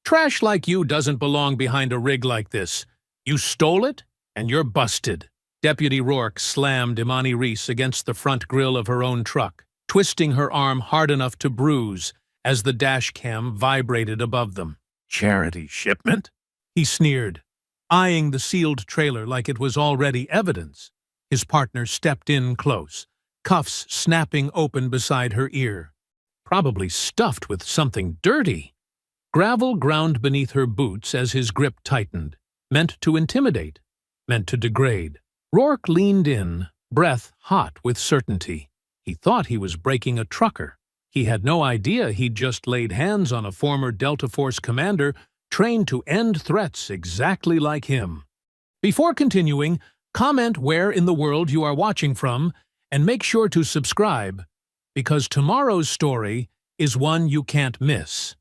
Trash like you doesn't belong behind a rig like this. You stole it, and you're busted. Deputy Rourke slammed Imani Reese against the front grille of her own truck, twisting her arm hard enough to bruise as the dash cam vibrated above them. "Charity shipment?" he sneered, eyeing the sealed trailer like it was already evidence. His partner stepped in close, cuffs snapping open beside her ear. Probably stuffed with something dirty. Gravel ground beneath her boots as his grip tightened, meant to intimidate, meant to degrade. Rourke leaned in, breath hot with certainty. He thought he was breaking a trucker. He had no idea he'd just laid hands on a former Delta Force commander trained to end threats exactly like him. Before continuing, comment where in the world you are watching from, and make sure to subscribe, because tomorrow's story is one you can't miss.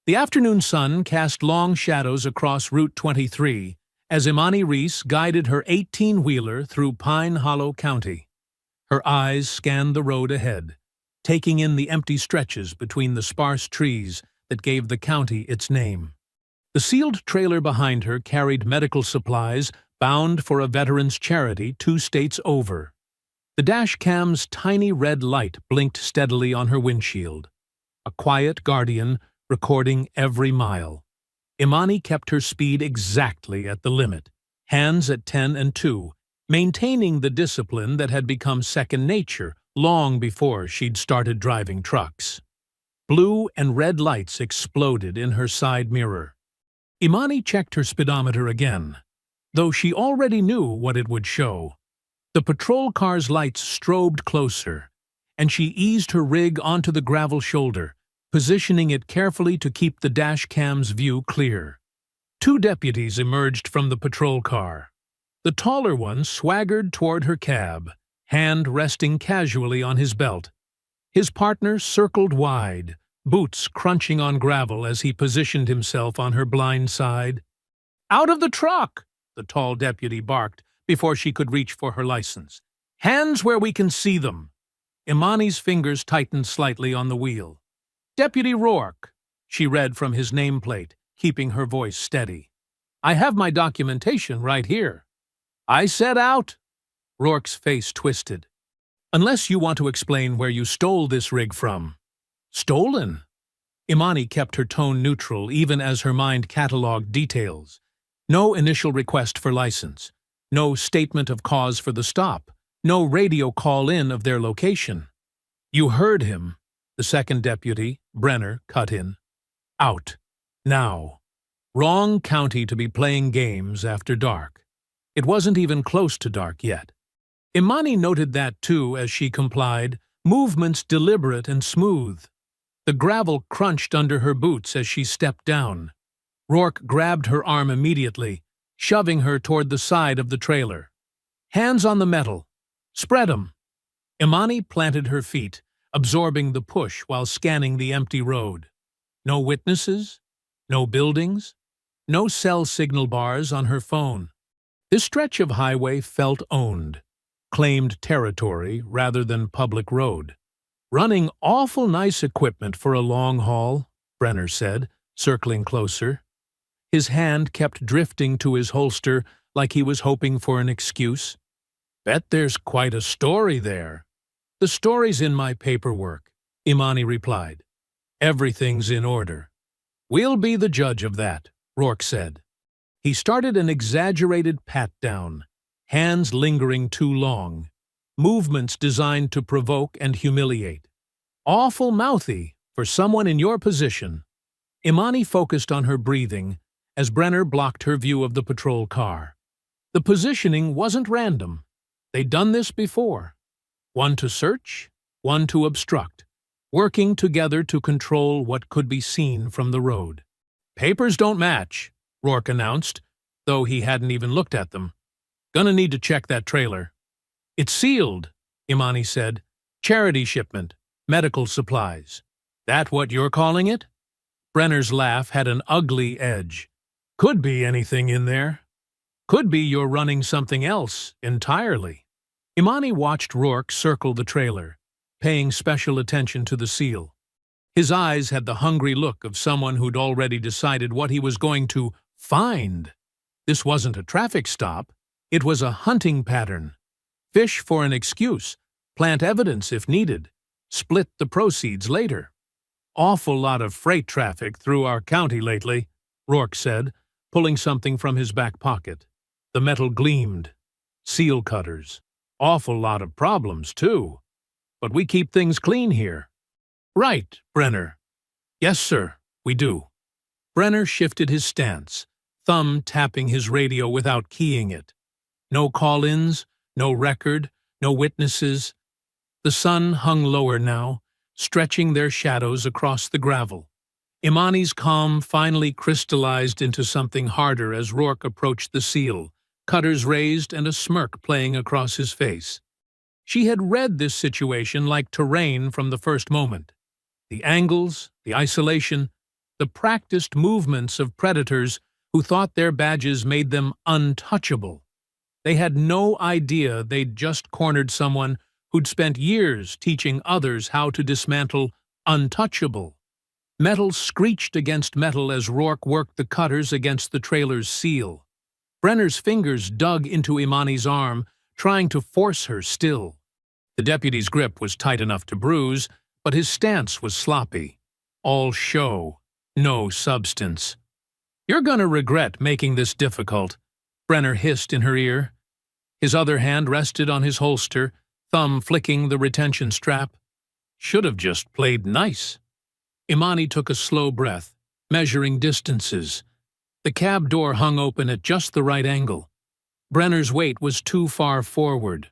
The afternoon sun cast long shadows across Route 23 as Imani Reese guided her 18-wheeler through Pine Hollow County. Her eyes scanned the road ahead, taking in the empty stretches between the sparse trees that gave the county its name. The sealed trailer behind her carried medical supplies bound for a veterans' charity 2 states over. The dash cam's tiny red light blinked steadily on her windshield, a quiet guardian recording every mile. Imani kept her speed exactly at the limit, hands at 10 and 2, maintaining the discipline that had become second nature long before she'd started driving trucks. Blue and red lights exploded in her side mirror. Imani checked her speedometer again, though she already knew what it would show. The patrol car's lights strobed closer, and she eased her rig onto the gravel shoulder, positioning it carefully to keep the dash cam's view clear. 2 deputies emerged from the patrol car. The taller one swaggered toward her cab, hand resting casually on his belt. His partner circled wide, boots crunching on gravel as he positioned himself on her blind side. "Out of the truck!" the tall deputy barked before she could reach for her license. "Hands where we can see them!" Imani's fingers tightened slightly on the wheel. "Deputy Rourke," she read from his nameplate, keeping her voice steady. "I have my documentation right here." "I said out." Rourke's face twisted. "Unless you want to explain where you stole this rig from." "Stolen?" Imani kept her tone neutral even as her mind catalogued details. No initial request for license, no statement of cause for the stop, no radio call-in of their location. "You heard him," the second deputy, Brenner, cut in. "Out. Now." Wrong county to be playing games after dark. It wasn't even close to dark yet. Imani noted that too as she complied, movements deliberate and smooth. The gravel crunched under her boots as she stepped down. Rourke grabbed her arm immediately, shoving her toward the side of the trailer. "Hands on the metal. Spread 'em." Imani planted her feet, absorbing the push while scanning the empty road. No witnesses, no buildings, no cell signal bars on her phone. This stretch of highway felt owned, claimed territory rather than public road. "Running awful nice equipment for a long haul," Brenner said, circling closer. His hand kept drifting to his holster like he was hoping for an excuse. "Bet there's quite a story there." "The story's in my paperwork," Imani replied. "Everything's in order." "We'll be the judge of that," Rourke said. He started an exaggerated pat-down, hands lingering too long, movements designed to provoke and humiliate. "Awful mouthy for someone in your position." Imani focused on her breathing as Brenner blocked her view of the patrol car. The positioning wasn't random. They'd done this before. One to search, one to obstruct, working together to control what could be seen from the road. "Papers don't match," Rourke announced, though he hadn't even looked at them. "Gonna need to check that trailer." "It's sealed," Imani said. "Charity shipment, medical supplies." "That what you're calling it?" Brenner's laugh had an ugly edge. "Could be anything in there. Could be you're running something else entirely." Imani watched Rourke circle the trailer, paying special attention to the seal. His eyes had the hungry look of someone who'd already decided what he was going to find. This wasn't a traffic stop. It was a hunting pattern. Fish for an excuse, plant evidence if needed, split the proceeds later. Awful lot of freight traffic through our county lately, Rourke said, pulling something from his back pocket. The metal gleamed. Seal cutters. Awful lot of problems, too. But we keep things clean here. Right, Brenner. Yes, sir, we do. Brenner shifted his stance, thumb tapping his radio without keying it. No call-ins, no record, no witnesses. The sun hung lower now, stretching their shadows across the gravel. Imani's calm finally crystallized into something harder as Rourke approached the seal, cutters raised and a smirk playing across his face. She had read this situation like terrain from the first moment. The angles, the isolation, the practiced movements of predators who thought their badges made them untouchable. They had no idea they'd just cornered someone who'd spent years teaching others how to dismantle untouchable. Metal screeched against metal as Rourke worked the cutters against the trailer's seal. Brenner's fingers dug into Imani's arm, trying to force her still. The deputy's grip was tight enough to bruise, but his stance was sloppy. All show, no substance. "You're gonna regret making this difficult," Brenner hissed in her ear. His other hand rested on his holster, thumb flicking the retention strap. "Should have just played nice." Imani took a slow breath, measuring distances. The cab door hung open at just the right angle. Brenner's weight was too far forward.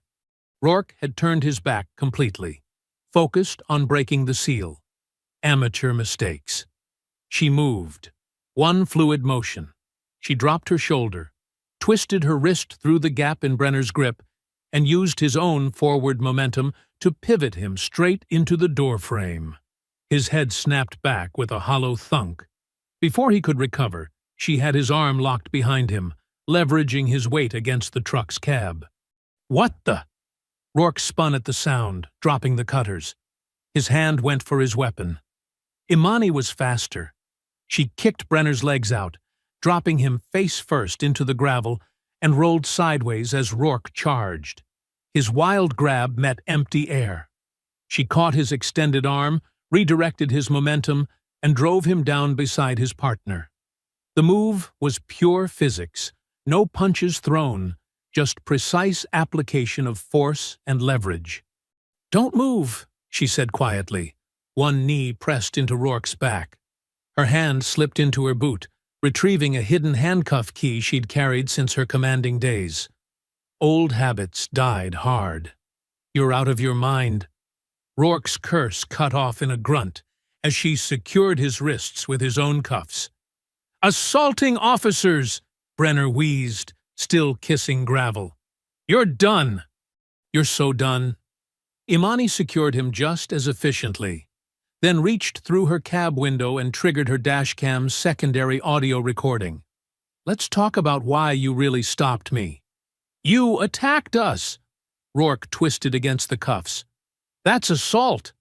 Rourke had turned his back completely, focused on breaking the seal. Amateur mistakes. She moved. One fluid motion. She dropped her shoulder, twisted her wrist through the gap in Brenner's grip, and used his own forward momentum to pivot him straight into the doorframe. His head snapped back with a hollow thunk. Before he could recover, she had his arm locked behind him, leveraging his weight against the truck's cab. "What the?" Rourke spun at the sound, dropping the cutters. His hand went for his weapon. Imani was faster. She kicked Brenner's legs out, dropping him face first into the gravel, and rolled sideways as Rourke charged. His wild grab met empty air. She caught his extended arm, redirected his momentum, and drove him down beside his partner. The move was pure physics, no punches thrown, just precise application of force and leverage. "Don't move," she said quietly, one knee pressed into Rourke's back. Her hand slipped into her boot, retrieving a hidden handcuff key she'd carried since her commanding days. Old habits died hard. "You're out of your mind." Rourke's curse cut off in a grunt as she secured his wrists with his own cuffs. "Assaulting officers!" Brenner wheezed, still kissing gravel. "You're done." "You're so done." Imani secured him just as efficiently, then reached through her cab window and triggered her dashcam's secondary audio recording. "Let's talk about why you really stopped me." "You attacked us!" Rourke twisted against the cuffs. "That's assault."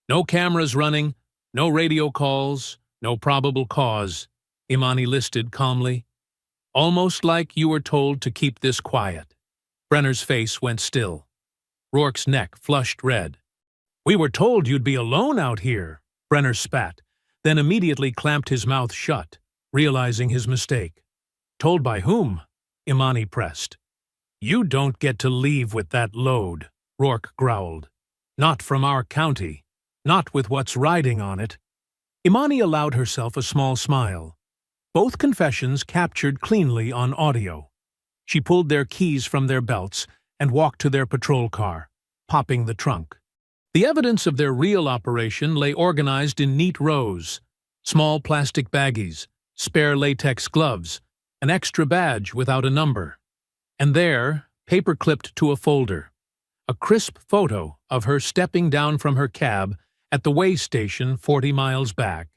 "No cameras running, no radio calls, no probable cause," Imani listed calmly. "Almost like you were told to keep this quiet." Brenner's face went still. Rourke's neck flushed red. "We were told you'd be alone out here," Brenner spat, then immediately clamped his mouth shut, realizing his mistake. "Told by whom?" Imani pressed. "You don't get to leave with that load," Rourke growled. "Not from our county. Not with what's riding on it." Imani allowed herself a small smile. Both confessions captured cleanly on audio. She pulled their keys from their belts and walked to their patrol car, popping the trunk. The evidence of their real operation lay organized in neat rows: small plastic baggies, spare latex gloves, an extra badge without a number. And there, paper-clipped to a folder, a crisp photo of her stepping down from her cab at the way station 40 miles back.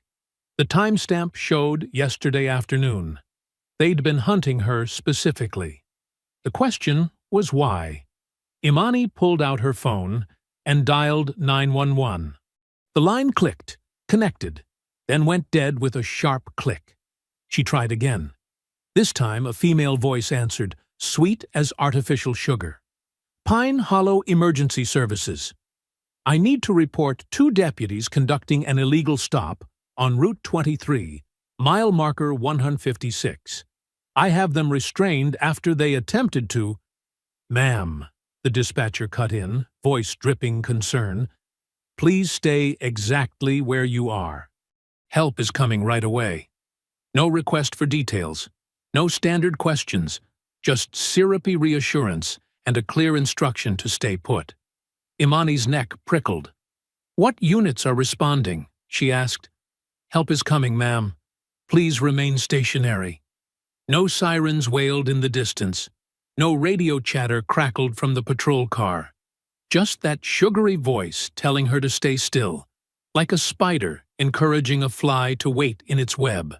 The timestamp showed yesterday afternoon. They'd been hunting her specifically. The question was why. Imani pulled out her phone and dialed 911. The line clicked, connected, then went dead with a sharp click. She tried again. This time, a female voice answered, sweet as artificial sugar. Pine Hollow Emergency Services. I need to report 2 deputies conducting an illegal stop on Route 23, mile marker 156. I have them restrained after they attempted to— Ma'am, the dispatcher cut in, voice dripping concern. Please stay exactly where you are. Help is coming right away. No request for details. No standard questions. Just syrupy reassurance and a clear instruction to stay put. Imani's neck prickled. What units are responding? She asked. Help is coming, ma'am. Please remain stationary. No sirens wailed in the distance. No radio chatter crackled from the patrol car. Just that sugary voice telling her to stay still, like a spider encouraging a fly to wait in its web.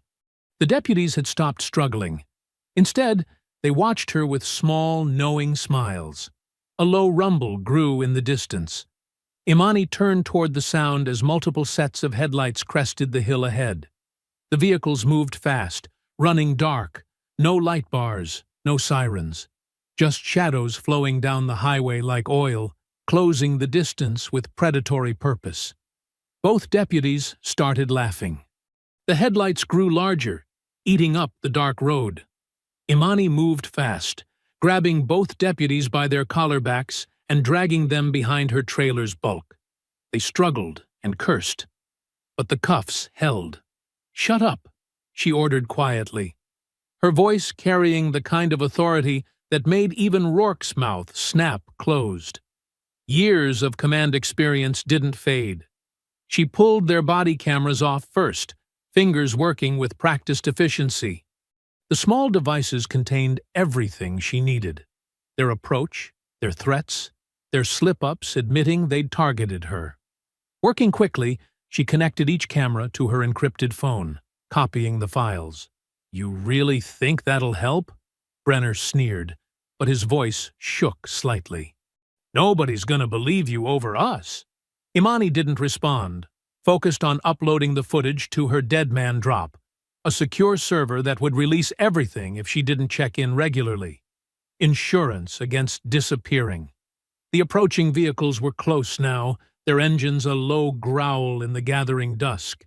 The deputies had stopped struggling. Instead, they watched her with small, knowing smiles. A low rumble grew in the distance. Imani turned toward the sound as multiple sets of headlights crested the hill ahead. The vehicles moved fast, running dark. No light bars, no sirens. Just shadows flowing down the highway like oil, closing the distance with predatory purpose. Both deputies started laughing. The headlights grew larger, eating up the dark road. Imani moved fast, grabbing both deputies by their collarbacks and dragging them behind her trailer's bulk. They struggled and cursed, but the cuffs held. Shut up, she ordered quietly, her voice carrying the kind of authority that made even Rourke's mouth snap closed. Years of command experience didn't fade. She pulled their body cameras off first, fingers working with practiced efficiency. The small devices contained everything she needed. Their approach, their threats, their slip-ups admitting they'd targeted her. Working quickly, she connected each camera to her encrypted phone, copying the files. You really think that'll help? Brenner sneered, but his voice shook slightly. Nobody's gonna believe you over us. Imani didn't respond, focused on uploading the footage to her Deadman Drop, a secure server that would release everything if she didn't check in regularly. Insurance against disappearing. The approaching vehicles were close now, their engines a low growl in the gathering dusk.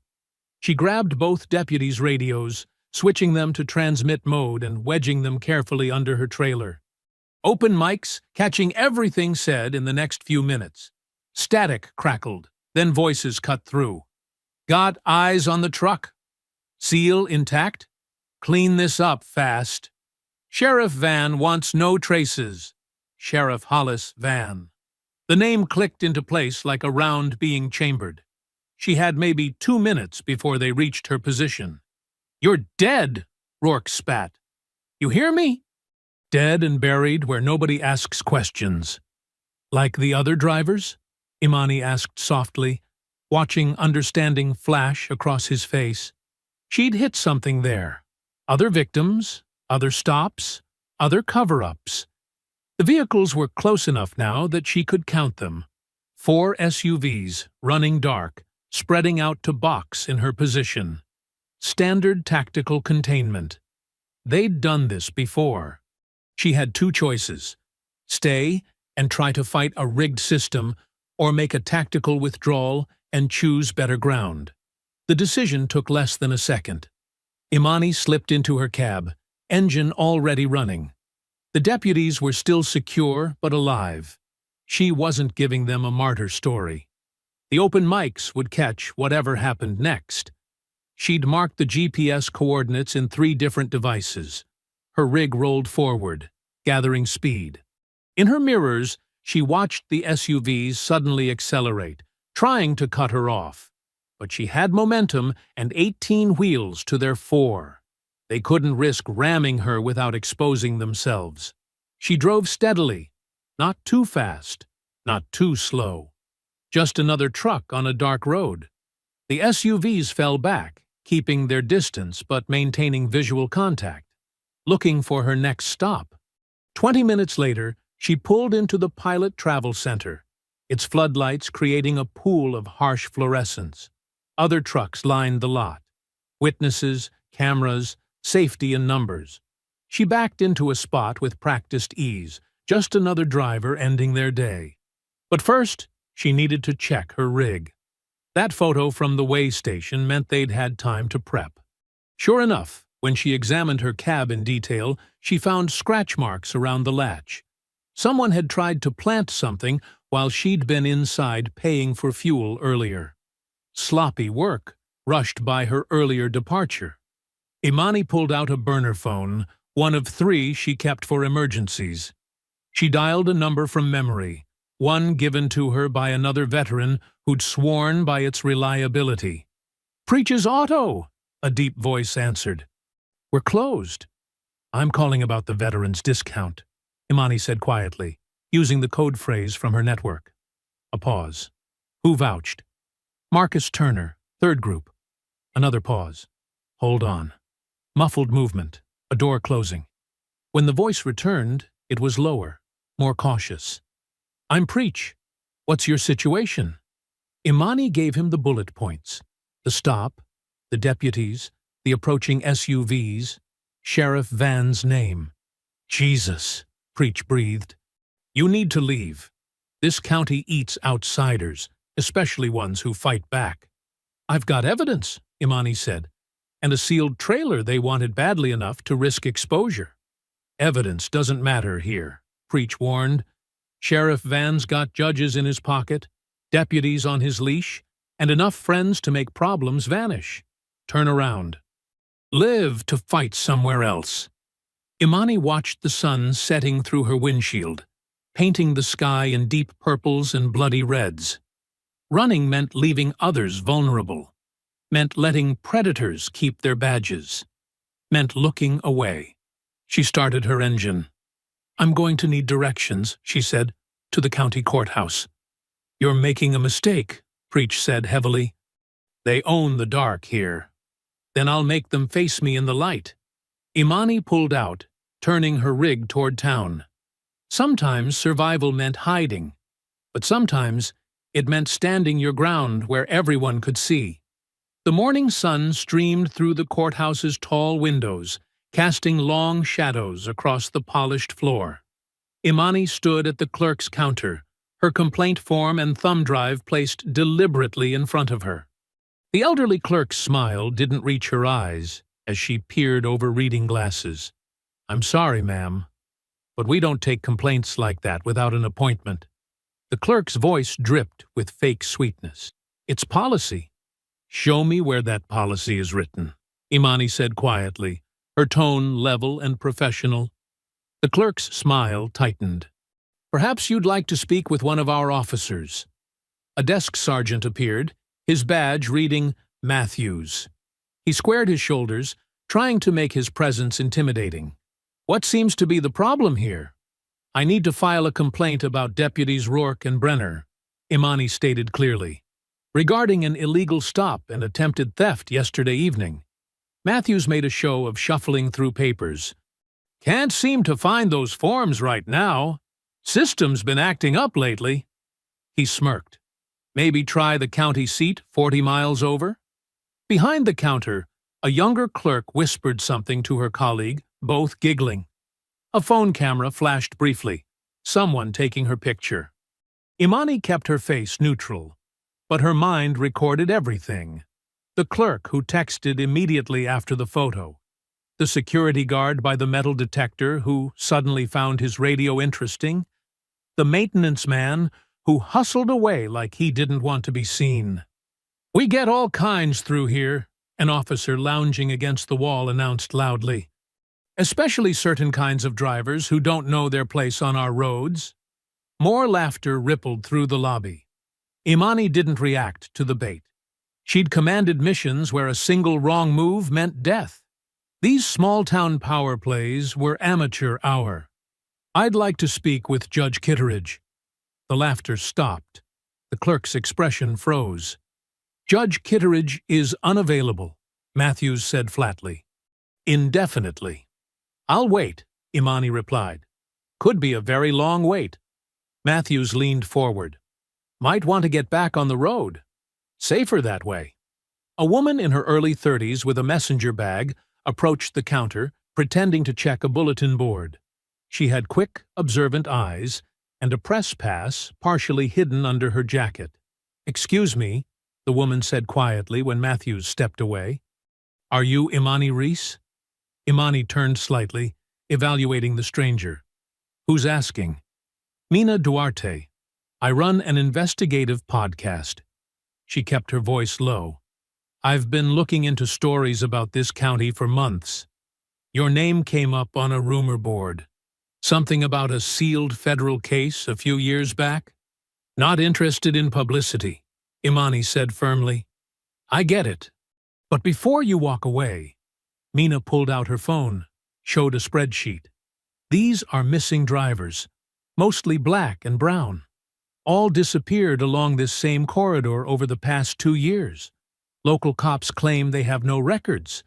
She grabbed both deputies' radios, switching them to transmit mode and wedging them carefully under her trailer. Open mics, catching everything said in the next few minutes. Static crackled, then voices cut through. Got eyes on the truck? Seal intact? Clean this up fast. Sheriff Van wants no traces. Sheriff Hollis Van. The name clicked into place like a round being chambered. She had maybe 2 minutes before they reached her position. You're dead, Rourke spat. You hear me? Dead and buried where nobody asks questions. Like the other drivers? Imani asked softly, watching understanding flash across his face. She'd hit something there. Other victims, other stops, other cover-ups. The vehicles were close enough now that she could count them. 4 SUVs, running dark, spreading out to box in her position. Standard tactical containment. They'd done this before. She had 2 choices. Stay and try to fight a rigged system, or make a tactical withdrawal and choose better ground. The decision took less than a second. Imani slipped into her cab, engine already running. The deputies were still secure but alive. She wasn't giving them a martyr story. The open mics would catch whatever happened next. She'd marked the GPS coordinates in 3 different devices. Her rig rolled forward, gathering speed. In her mirrors, she watched the SUVs suddenly accelerate, trying to cut her off. But she had momentum and 18 wheels to their 4. They couldn't risk ramming her without exposing themselves. She drove steadily, not too fast, not too slow. Just another truck on a dark road. The SUVs fell back, keeping their distance but maintaining visual contact, looking for her next stop. 20 minutes later, she pulled into the Pilot Travel Center, its floodlights creating a pool of harsh fluorescence. Other trucks lined the lot. Witnesses, cameras, safety in numbers. She backed into a spot with practiced ease, just another driver ending their day. But first, she needed to check her rig. That photo from the way station meant they'd had time to prep. Sure enough, when she examined her cab in detail, she found scratch marks around the latch. Someone had tried to plant something while she'd been inside paying for fuel earlier. Sloppy work, rushed by her earlier departure. Imani pulled out a burner phone, one of 3 she kept for emergencies. She dialed a number from memory, one given to her by another veteran who'd sworn by its reliability. "Preach's Auto," a deep voice answered. "We're closed." "I'm calling about the veteran's discount," Imani said quietly, using the code phrase from her network. A pause. "Who vouched?" "Marcus Turner, 3rd Group." Another pause. "Hold on." Muffled movement, a door closing. When the voice returned, it was lower, more cautious. "I'm Preach. What's your situation?" Imani gave him the bullet points. The stop, the deputies, the approaching SUVs, Sheriff Van's name. "Jesus," Preach breathed. "You need to leave. This county eats outsiders, especially ones who fight back." "I've got evidence," Imani said, "and a sealed trailer they wanted badly enough to risk exposure." "Evidence doesn't matter here," Preach warned. "Sheriff Van's got judges in his pocket, deputies on his leash, and enough friends to make problems vanish. Turn around. Live to fight somewhere else." Imani watched the sun setting through her windshield, painting the sky in deep purples and bloody reds. Running meant leaving others vulnerable, meant letting predators keep their badges, meant looking away. She started her engine. "I'm going to need directions," she said, "to the county courthouse." "You're making a mistake," Preach said heavily. "They own the dark here. Then I'll make them face me in the light." Imani pulled out, turning her rig toward town. Sometimes survival meant hiding, but sometimes it meant standing your ground where everyone could see. The morning sun streamed through the courthouse's tall windows, casting long shadows across the polished floor. Imani stood at the clerk's counter, her complaint form and thumb drive placed deliberately in front of her. The elderly clerk's smile didn't reach her eyes as she peered over reading glasses. "I'm sorry, ma'am, but we don't take complaints like that without an appointment." The clerk's voice dripped with fake sweetness. "It's policy." "Show me where that policy is written," Imani said quietly, her tone level and professional. The clerk's smile tightened. "Perhaps you'd like to speak with one of our officers." A desk sergeant appeared, his badge reading Matthews. He squared his shoulders, trying to make his presence intimidating. "What seems to be the problem here?" "I need to file a complaint about Deputies Rourke and Brenner," Imani stated clearly, "regarding an illegal stop and attempted theft yesterday evening." Matthews made a show of shuffling through papers. "Can't seem to find those forms right now. System's been acting up lately." He smirked. "Maybe try the county seat 40 miles over?" Behind the counter, a younger clerk whispered something to her colleague, both giggling. A phone camera flashed briefly, someone taking her picture. Imani kept her face neutral, but her mind recorded everything. The clerk who texted immediately after the photo, the security guard by the metal detector who suddenly found his radio interesting, the maintenance man who hustled away like he didn't want to be seen. "We get all kinds through here," an officer lounging against the wall announced loudly. "Especially certain kinds of drivers who don't know their place on our roads." More laughter rippled through the lobby. Imani didn't react to the bait. She'd commanded missions where a single wrong move meant death. These small-town power plays were amateur hour. "I'd like to speak with Judge Kitteridge." The laughter stopped. The clerk's expression froze. "Judge Kitteridge is unavailable," Matthews said flatly. "Indefinitely." "I'll wait," Imani replied. "Could be a very long wait." Matthews leaned forward. "Might want to get back on the road. Safer that way." A woman in her early 30s with a messenger bag approached the counter, pretending to check a bulletin board. She had quick, observant eyes and a press pass partially hidden under her jacket. "Excuse me," the woman said quietly when Matthews stepped away. "Are you Imani Reese?" Imani turned slightly, evaluating the stranger. "Who's asking?" "Mina Duarte. I run an investigative podcast." She kept her voice low. "I've been looking into stories about this county for months. Your name came up on a rumor board. Something about a sealed federal case a few years back?" "Not interested in publicity," Imani said firmly. "I get it. But before you walk away," Mina pulled out her phone, showed a spreadsheet. "These are missing drivers, mostly black and brown. All disappeared along this same corridor over the past 2 years. Local cops claim they have no records,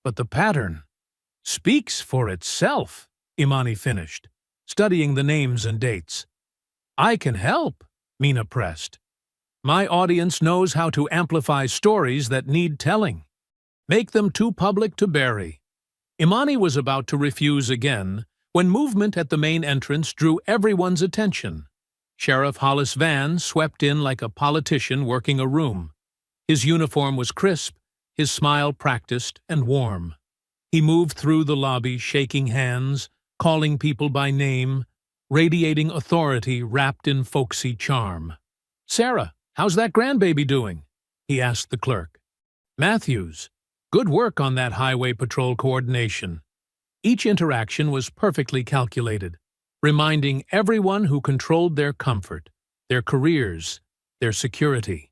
but the pattern speaks for itself," Imani finished, studying the names and dates. "I can help," Mina pressed. "My audience knows how to amplify stories that need telling. Make them too public to bury." Imani was about to refuse again when movement at the main entrance drew everyone's attention. Sheriff Hollis Van swept in like a politician working a room. His uniform was crisp, his smile practiced and warm. He moved through the lobby, shaking hands, calling people by name, radiating authority wrapped in folksy charm. "Sarah, how's that grandbaby doing?" he asked the clerk. "Matthews, good work on that highway patrol coordination." Each interaction was perfectly calculated, reminding everyone who controlled their comfort, their careers, their security.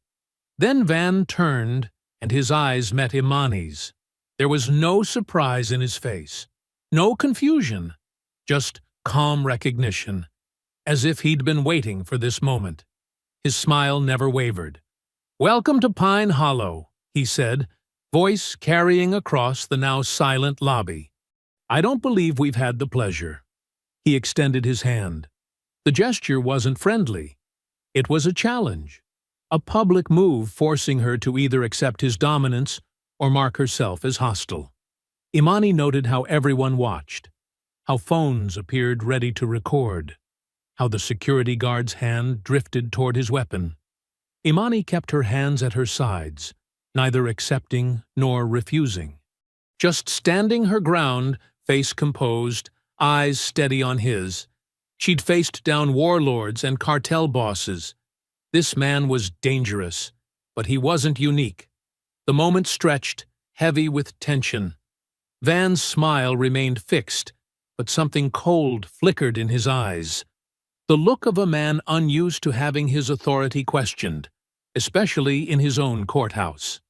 Then Van turned, and his eyes met Imani's. There was no surprise in his face, no confusion, just calm recognition, as if he'd been waiting for this moment. His smile never wavered. "Welcome to Pine Hollow," he said, voice carrying across the now silent lobby. "I don't believe we've had the pleasure." He extended his hand. The gesture wasn't friendly. It was a challenge, a public move forcing her to either accept his dominance or mark herself as hostile. Imani noted how everyone watched, how phones appeared ready to record, how the security guard's hand drifted toward his weapon. Imani kept her hands at her sides, neither accepting nor refusing. Just standing her ground, face composed, eyes steady on his. She'd faced down warlords and cartel bosses. This man was dangerous, but he wasn't unique. The moment stretched, heavy with tension. Van's smile remained fixed, but something cold flickered in his eyes. The look of a man unused to having his authority questioned, especially in his own courthouse.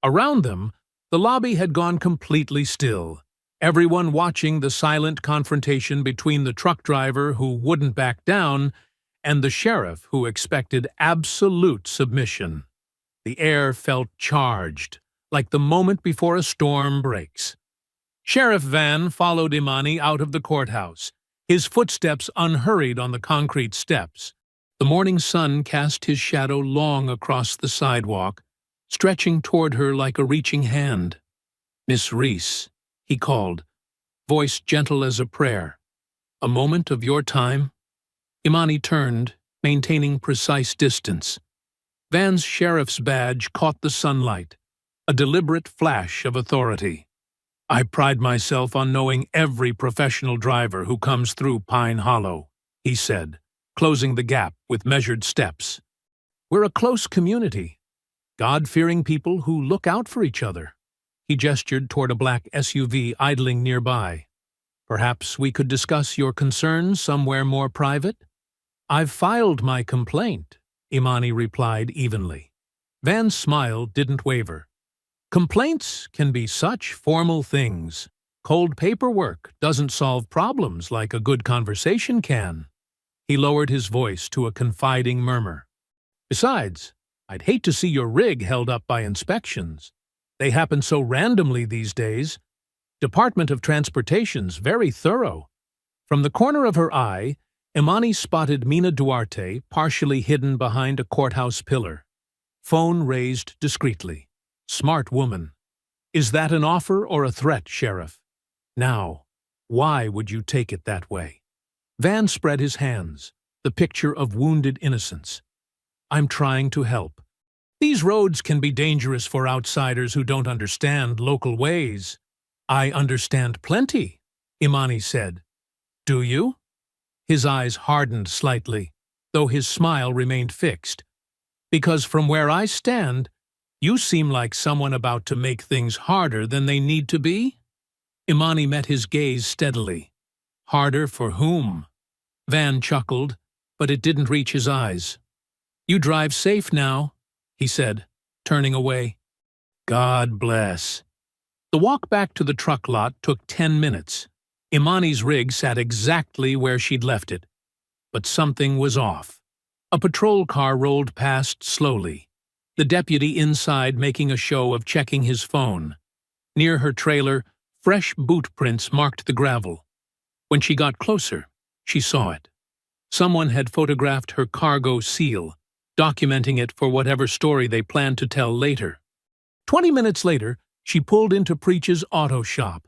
Around them, the lobby had gone completely still, everyone watching the silent confrontation between the truck driver who wouldn't back down and the sheriff who expected absolute submission. The air felt charged, like the moment before a storm breaks. Sheriff Van followed Imani out of the courthouse, his footsteps unhurried on the concrete steps. The morning sun cast his shadow long across the sidewalk, stretching toward her like a reaching hand. "Miss Reese," he called, voice gentle as a prayer. "A moment of your time?" Imani turned, maintaining precise distance. Van's sheriff's badge caught the sunlight, a deliberate flash of authority. "I pride myself on knowing every professional driver who comes through Pine Hollow," he said, closing the gap with measured steps. "We're a close community, God-fearing people who look out for each other." He gestured toward a black SUV idling nearby. "Perhaps we could discuss your concerns somewhere more private?" "I've filed my complaint," Imani replied evenly. Van's smile didn't waver. "Complaints can be such formal things. Cold paperwork doesn't solve problems like a good conversation can." He lowered his voice to a confiding murmur. "Besides, I'd hate to see your rig held up by inspections. They happen so randomly these days. Department of Transportation's very thorough." From the corner of her eye, Imani spotted Mina Duarte partially hidden behind a courthouse pillar. Phone raised discreetly. Smart woman. Is that an offer or a threat, Sheriff? Now, why would you take it that way? Van spread his hands, the picture of wounded innocence. I'm trying to help. These roads can be dangerous for outsiders who don't understand local ways. I understand plenty, Imani said. Do you? His eyes hardened slightly, though his smile remained fixed. Because from where I stand, you seem like someone about to make things harder than they need to be? Imani met his gaze steadily. Harder for whom? Van chuckled, but it didn't reach his eyes. You drive safe now, he said, turning away. God bless. The walk back to the truck lot took 10 minutes. Imani's rig sat exactly where she'd left it. But something was off. A patrol car rolled past slowly, the deputy inside making a show of checking his phone. Near her trailer, fresh boot prints marked the gravel. When she got closer, she saw it. Someone had photographed her cargo seal, documenting it for whatever story they planned to tell later. 20 minutes later, she pulled into Preach's auto shop.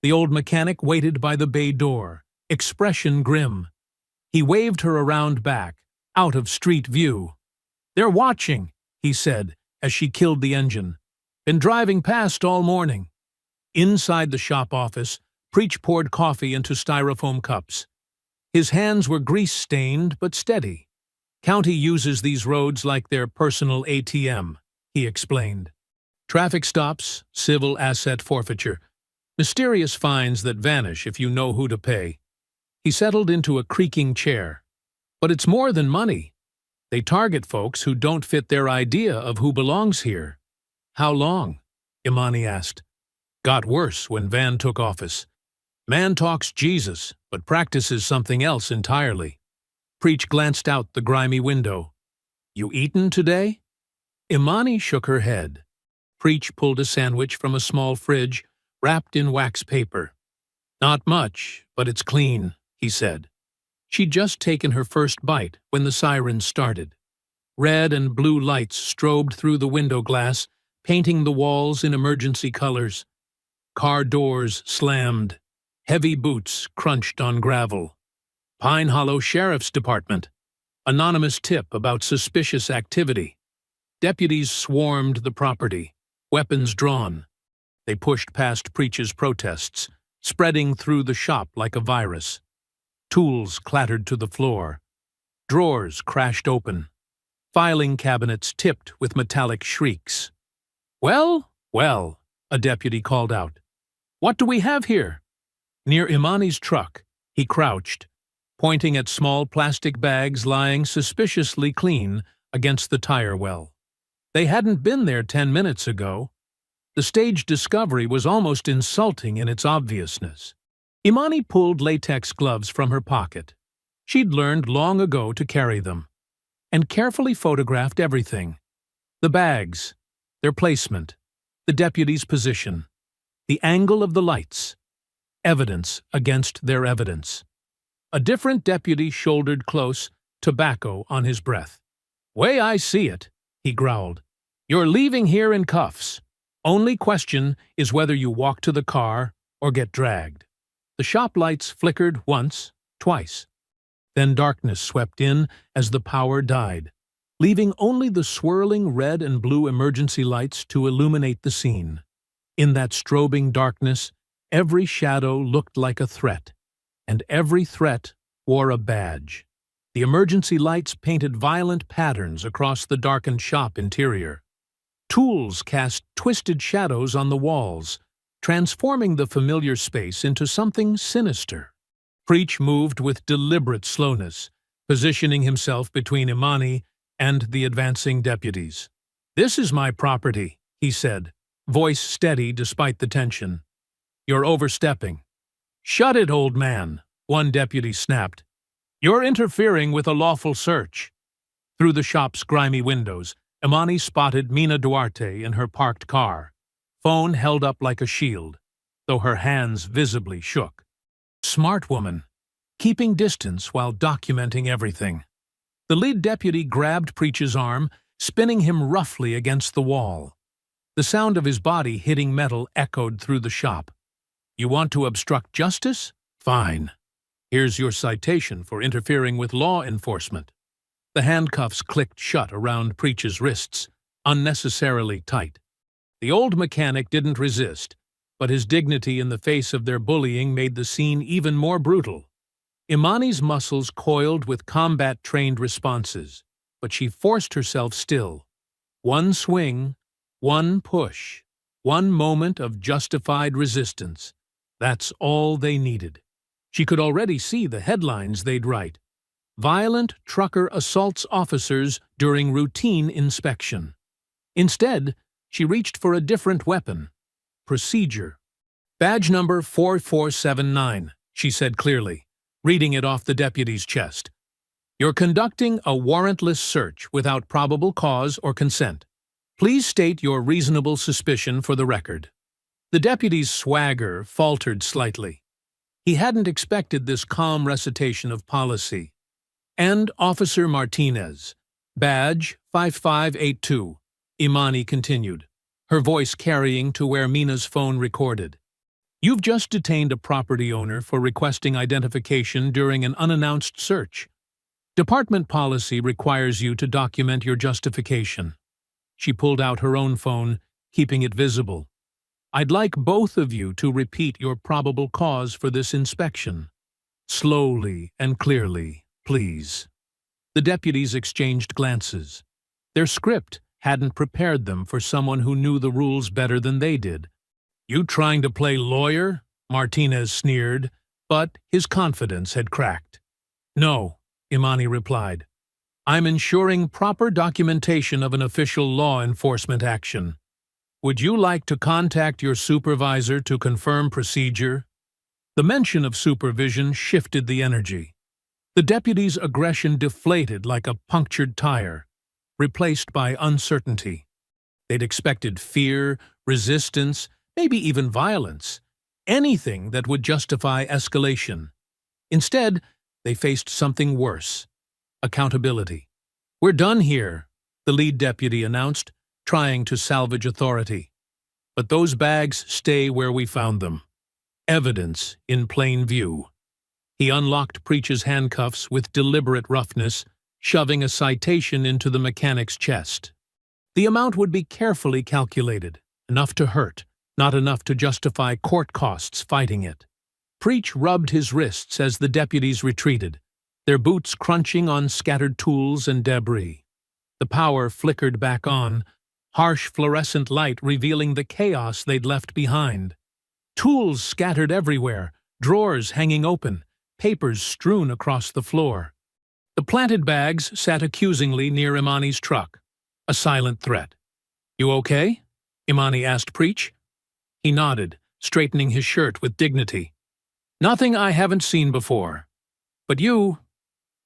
The old mechanic waited by the bay door, expression grim. He waved her around back, out of street view. They're watching, he said, as she killed the engine. Been driving past all morning. Inside the shop office, Preach poured coffee into styrofoam cups. His hands were grease-stained but steady. County uses these roads like their personal ATM, he explained. Traffic stops, civil asset forfeiture, mysterious fines that vanish if you know who to pay. He settled into a creaking chair. But it's more than money. They target folks who don't fit their idea of who belongs here. How long? Imani asked. Got worse when Van took office. Man talks Jesus, but practices something else entirely. Preach glanced out the grimy window. You eaten today? Imani shook her head. Preach pulled a sandwich from a small fridge, wrapped in wax paper. Not much, but it's clean, he said. She'd just taken her first bite when the sirens started. Red and blue lights strobed through the window glass, painting the walls in emergency colors. Car doors slammed. Heavy boots crunched on gravel. Pine Hollow Sheriff's Department. Anonymous tip about suspicious activity. Deputies swarmed the property, weapons drawn. They pushed past Preach's protests, spreading through the shop like a virus. Tools clattered to the floor. Drawers crashed open. Filing cabinets tipped with metallic shrieks. Well, well, a deputy called out. What do we have here? Near Imani's truck, he crouched, pointing at small plastic bags lying suspiciously clean against the tire well. They hadn't been there 10 minutes ago. The staged discovery was almost insulting in its obviousness. Imani pulled latex gloves from her pocket. She'd learned long ago to carry them, and carefully photographed everything. The bags, their placement, the deputy's position, the angle of the lights, evidence against their evidence. A different deputy shouldered close, tobacco on his breath. Way I see it, he growled. You're leaving here in cuffs. Only question is whether you walk to the car or get dragged. The shop lights flickered once, twice. Then darkness swept in as the power died, leaving only the swirling red and blue emergency lights to illuminate the scene. In that strobing darkness, every shadow looked like a threat, and every threat wore a badge. The emergency lights painted violent patterns across the darkened shop interior. Tools cast twisted shadows on the walls, transforming the familiar space into something sinister. Preach moved with deliberate slowness, positioning himself between Imani and the advancing deputies. This is my property, he said, voice steady despite the tension. You're overstepping. Shut it, old man, one deputy snapped. You're interfering with a lawful search. Through the shop's grimy windows, Imani spotted Mina Duarte in her parked car, phone held up like a shield, though her hands visibly shook. Smart woman, keeping distance while documenting everything. The lead deputy grabbed Preach's arm, spinning him roughly against the wall. The sound of his body hitting metal echoed through the shop. You want to obstruct justice? Fine. Here's your citation for interfering with law enforcement. The handcuffs clicked shut around Preach's wrists, unnecessarily tight. The old mechanic didn't resist, but his dignity in the face of their bullying made the scene even more brutal. Imani's muscles coiled with combat-trained responses, but she forced herself still. One swing, one push, one moment of justified resistance. That's all they needed. She could already see the headlines they'd write. Violent trucker assaults officers during routine inspection. Instead, she reached for a different weapon. Procedure. Badge number 4479, she said clearly, reading it off the deputy's chest. You're conducting a warrantless search without probable cause or consent. Please state your reasonable suspicion for the record. The deputy's swagger faltered slightly. He hadn't expected this calm recitation of policy. And Officer Martinez, badge 5582, Imani continued, her voice carrying to where Mina's phone recorded. You've just detained a property owner for requesting identification during an unannounced search. Department policy requires you to document your justification. She pulled out her own phone, keeping it visible. I'd like both of you to repeat your probable cause for this inspection. Slowly and clearly, please. The deputies exchanged glances. Their script hadn't prepared them for someone who knew the rules better than they did. You trying to play lawyer? Martinez sneered, but his confidence had cracked. No, Imani replied. I'm ensuring proper documentation of an official law enforcement action. Would you like to contact your supervisor to confirm procedure? The mention of supervision shifted the energy. The deputy's aggression deflated like a punctured tire, replaced by uncertainty. They'd expected fear, resistance, maybe even violence, anything that would justify escalation. Instead, they faced something worse: accountability. We're done here, the lead deputy announced, trying to salvage authority. But those bags stay where we found them. Evidence in plain view. He unlocked Preach's handcuffs with deliberate roughness, shoving a citation into the mechanic's chest. The amount would be carefully calculated, enough to hurt, not enough to justify court costs fighting it. Preach rubbed his wrists as the deputies retreated, their boots crunching on scattered tools and debris. The power flickered back on, harsh fluorescent light revealing the chaos they'd left behind. Tools scattered everywhere, drawers hanging open, papers strewn across the floor. The planted bags sat accusingly near Imani's truck, a silent threat. You okay? Imani asked Preach. He nodded, straightening his shirt with dignity. Nothing I haven't seen before. But you...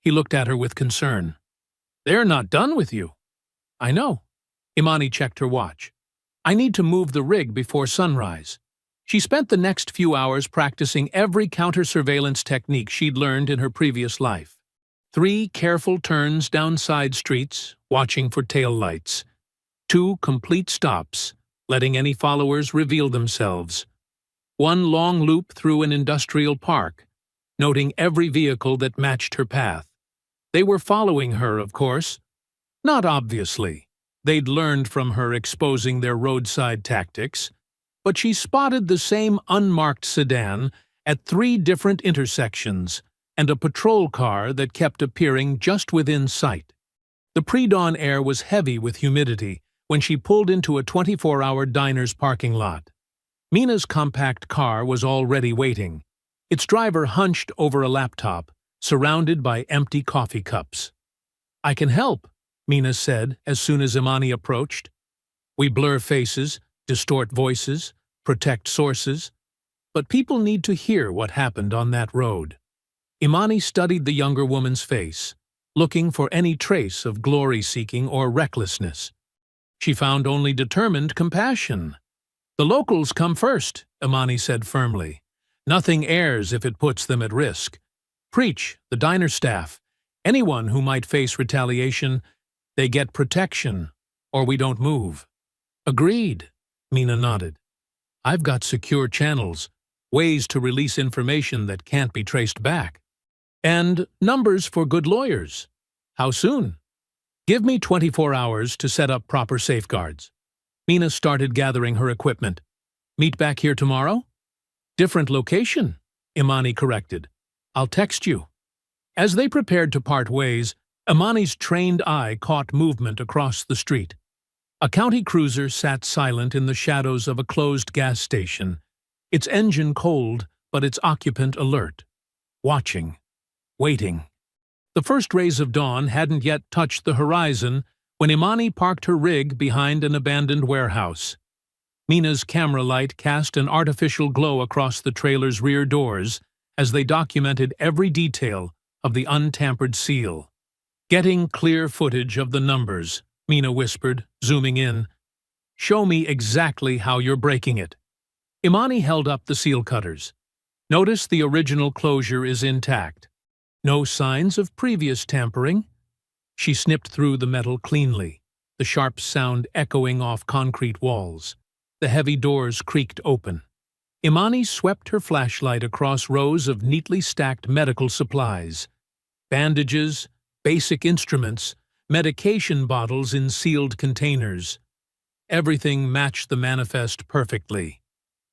He looked at her with concern. They're not done with you. I know. Imani checked her watch. I need to move the rig before sunrise. She spent the next few hours practicing every counter-surveillance technique she'd learned in her previous life. 3 careful turns down side streets, watching for tail lights. 2 complete stops, letting any followers reveal themselves. 1 long loop through an industrial park, noting every vehicle that matched her path. They were following her, of course. Not obviously. They'd learned from her exposing their roadside tactics. But she spotted the same unmarked sedan at 3 different intersections and a patrol car that kept appearing just within sight. The pre-dawn air was heavy with humidity when she pulled into a 24-hour diner's parking lot. Mina's compact car was already waiting, its driver hunched over a laptop, surrounded by empty coffee cups. I can help, Mina said as soon as Imani approached. We blur faces, distort voices, protect sources, but people need to hear what happened on that road. Imani studied the younger woman's face, looking for any trace of glory-seeking or recklessness. She found only determined compassion. The locals come first, Imani said firmly. Nothing airs if it puts them at risk. Preach, the diner staff, anyone who might face retaliation, they get protection, or we don't move. Agreed, Mina nodded. I've got secure channels, ways to release information that can't be traced back. And numbers for good lawyers. How soon? Give me 24 hours to set up proper safeguards. Mina started gathering her equipment. Meet back here tomorrow? Different location, Imani corrected. I'll text you. As they prepared to part ways, Imani's trained eye caught movement across the street. A county cruiser sat silent in the shadows of a closed gas station, its engine cold but its occupant alert, watching, waiting. The first rays of dawn hadn't yet touched the horizon when Imani parked her rig behind an abandoned warehouse. Mina's camera light cast an artificial glow across the trailer's rear doors as they documented every detail of the untampered seal. Getting clear footage of the numbers, Mina whispered, zooming in. Show me exactly how you're breaking it. Imani held up the seal cutters. Notice the original closure is intact. No signs of previous tampering. She snipped through the metal cleanly, the sharp sound echoing off concrete walls. The heavy doors creaked open. Imani swept her flashlight across rows of neatly stacked medical supplies. Bandages, basic instruments, medication bottles in sealed containers. Everything matched the manifest perfectly.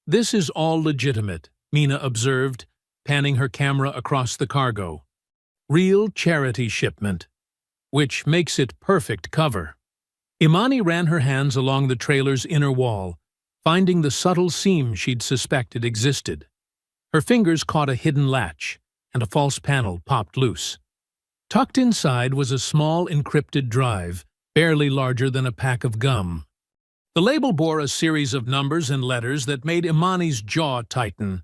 This is all legitimate, Mina observed, panning her camera across the cargo. Real charity shipment, which makes it perfect cover. Imani ran her hands along the trailer's inner wall, finding the subtle seam she'd suspected existed. Her fingers caught a hidden latch, and a false panel popped loose. Tucked inside was a small encrypted drive, barely larger than a pack of gum. The label bore a series of numbers and letters that made Imani's jaw tighten.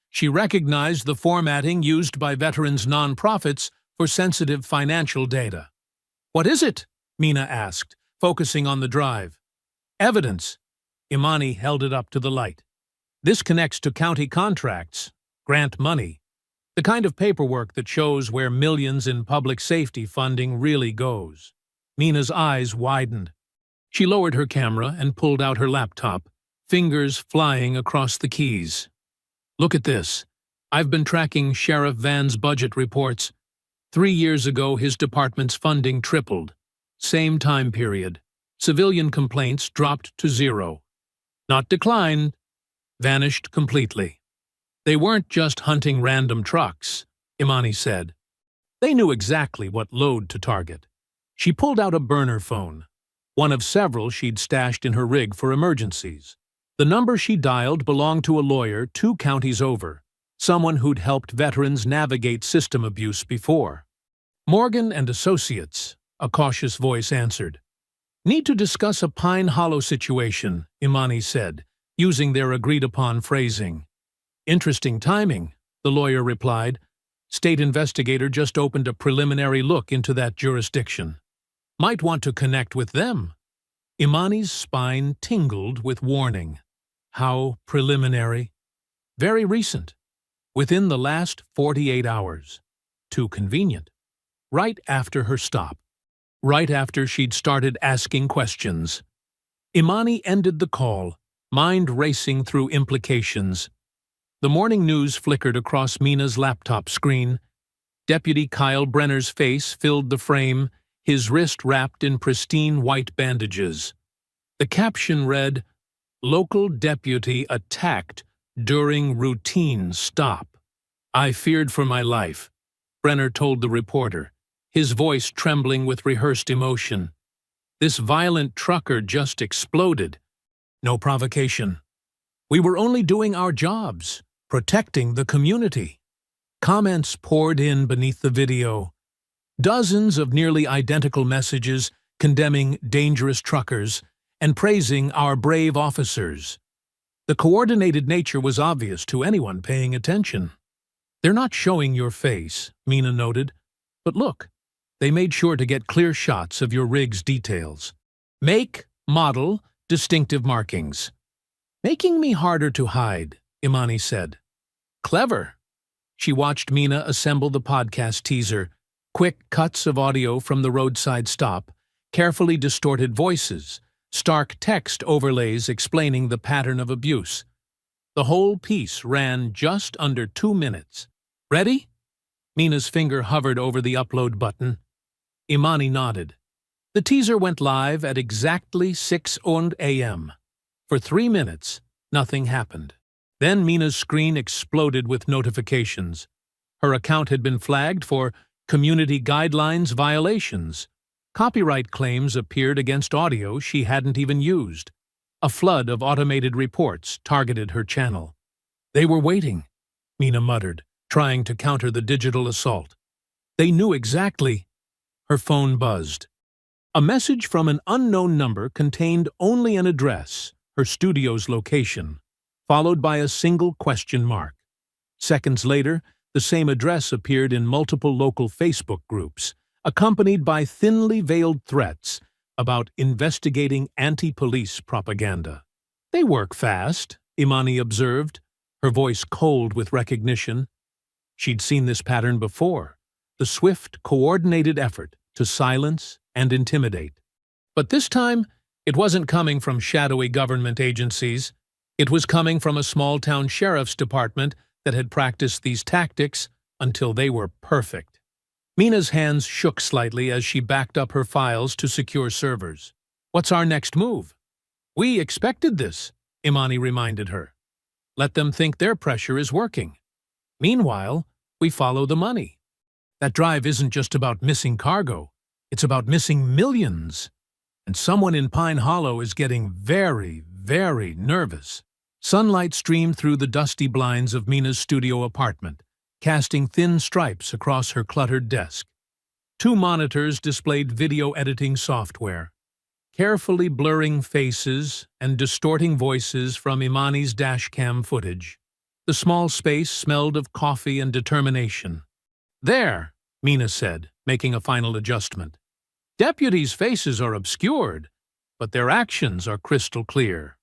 She recognized the formatting used by veterans' nonprofits for sensitive financial data. What is it? Mina asked, focusing on the drive. Evidence. Imani held it up to the light. This connects to county contracts, grant money, the kind of paperwork that shows where millions in public safety funding really goes. Mina's eyes widened. She lowered her camera and pulled out her laptop, fingers flying across the keys. Look at this. I've been tracking Sheriff Van's budget reports. 3 years ago, his department's funding tripled. Same time period. Civilian complaints dropped to 0. Not declined, vanished completely. They weren't just hunting random trucks, Imani said. They knew exactly what load to target. She pulled out a burner phone, one of several she'd stashed in her rig for emergencies. The number she dialed belonged to a lawyer 2 counties over, someone who'd helped veterans navigate system abuse before. Morgan and Associates, a cautious voice answered. Need to discuss a Pine Hollow situation, Imani said, using their agreed-upon phrasing. Interesting timing, the lawyer replied. State investigator just opened a preliminary look into that jurisdiction. Might want to connect with them. Imani's spine tingled with warning. How preliminary? Very recent. Within the last 48 hours. Too convenient. Right after her stop. Right after she'd started asking questions. Imani ended the call, mind racing through implications. The morning news flickered across Mina's laptop screen. Deputy Kyle Brenner's face filled the frame, his wrist wrapped in pristine white bandages. The caption read, Local deputy attacked during routine stop. I feared for my life, Brenner told the reporter, his voice trembling with rehearsed emotion. This violent trucker just exploded. No provocation. We were only doing our jobs, protecting the community. Comments poured in beneath the video. Dozens of nearly identical messages condemning dangerous truckers and praising our brave officers. The coordinated nature was obvious to anyone paying attention. They're not showing your face, Mina noted, but look, they made sure to get clear shots of your rig's details. Make, model, distinctive markings. Making me harder to hide, Imani said. Clever. She watched Mina assemble the podcast teaser, quick cuts of audio from the roadside stop, carefully distorted voices, stark text overlays explaining the pattern of abuse. The whole piece ran just under 2 minutes. Ready? Mina's finger hovered over the upload button. Imani nodded. The teaser went live at exactly 6:00 a.m. For 3 minutes, nothing happened. Then Mina's screen exploded with notifications. Her account had been flagged for community guidelines violations. Copyright claims appeared against audio she hadn't even used. A flood of automated reports targeted her channel. They were waiting, Mina muttered, trying to counter the digital assault. They knew exactly. Her phone buzzed. A message from an unknown number contained only an address, her studio's location, followed by a single question mark. Seconds later, the same address appeared in multiple local Facebook groups, accompanied by thinly veiled threats about investigating anti-police propaganda. They work fast, Imani observed, her voice cold with recognition. She'd seen this pattern before, the swift, coordinated effort to silence and intimidate. But this time, it wasn't coming from shadowy government agencies. It was coming from a small-town sheriff's department that had practiced these tactics until they were perfect. Mina's hands shook slightly as she backed up her files to secure servers. What's our next move? We expected this, Imani reminded her. Let them think their pressure is working. Meanwhile, we follow the money. That drive isn't just about missing cargo. It's about missing millions. And someone in Pine Hollow is getting very, very nervous. Sunlight streamed through the dusty blinds of Mina's studio apartment, casting thin stripes across her cluttered desk. 2 monitors displayed video editing software, carefully blurring faces and distorting voices from Imani's dashcam footage. The small space smelled of coffee and determination. There, Mina said, making a final adjustment. Deputies' faces are obscured, but their actions are crystal clear.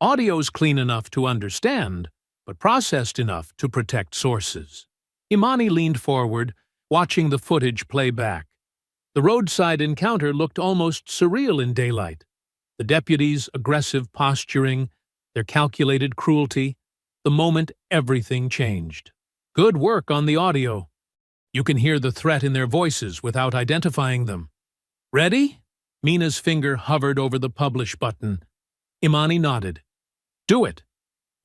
Audio's clean enough to understand, but processed enough to protect sources. Imani leaned forward, watching the footage play back. The roadside encounter looked almost surreal in daylight. The deputies' aggressive posturing, their calculated cruelty, the moment everything changed. Good work on the audio. You can hear the threat in their voices without identifying them. Ready? Mina's finger hovered over the publish button. Imani nodded. Do it.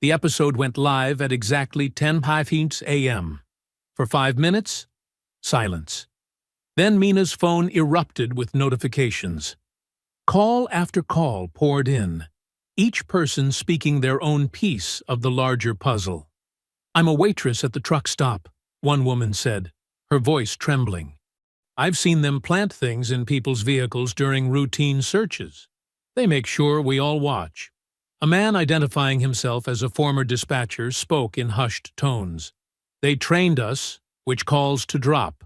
The episode went live at exactly 10:15 a.m. For 5 minutes, silence. Then Mina's phone erupted with notifications. Call after call poured in, each person speaking their own piece of the larger puzzle. I'm a waitress at the truck stop, one woman said, her voice trembling. I've seen them plant things in people's vehicles during routine searches. They make sure we all watch. A man identifying himself as a former dispatcher spoke in hushed tones. They trained us, which calls to drop.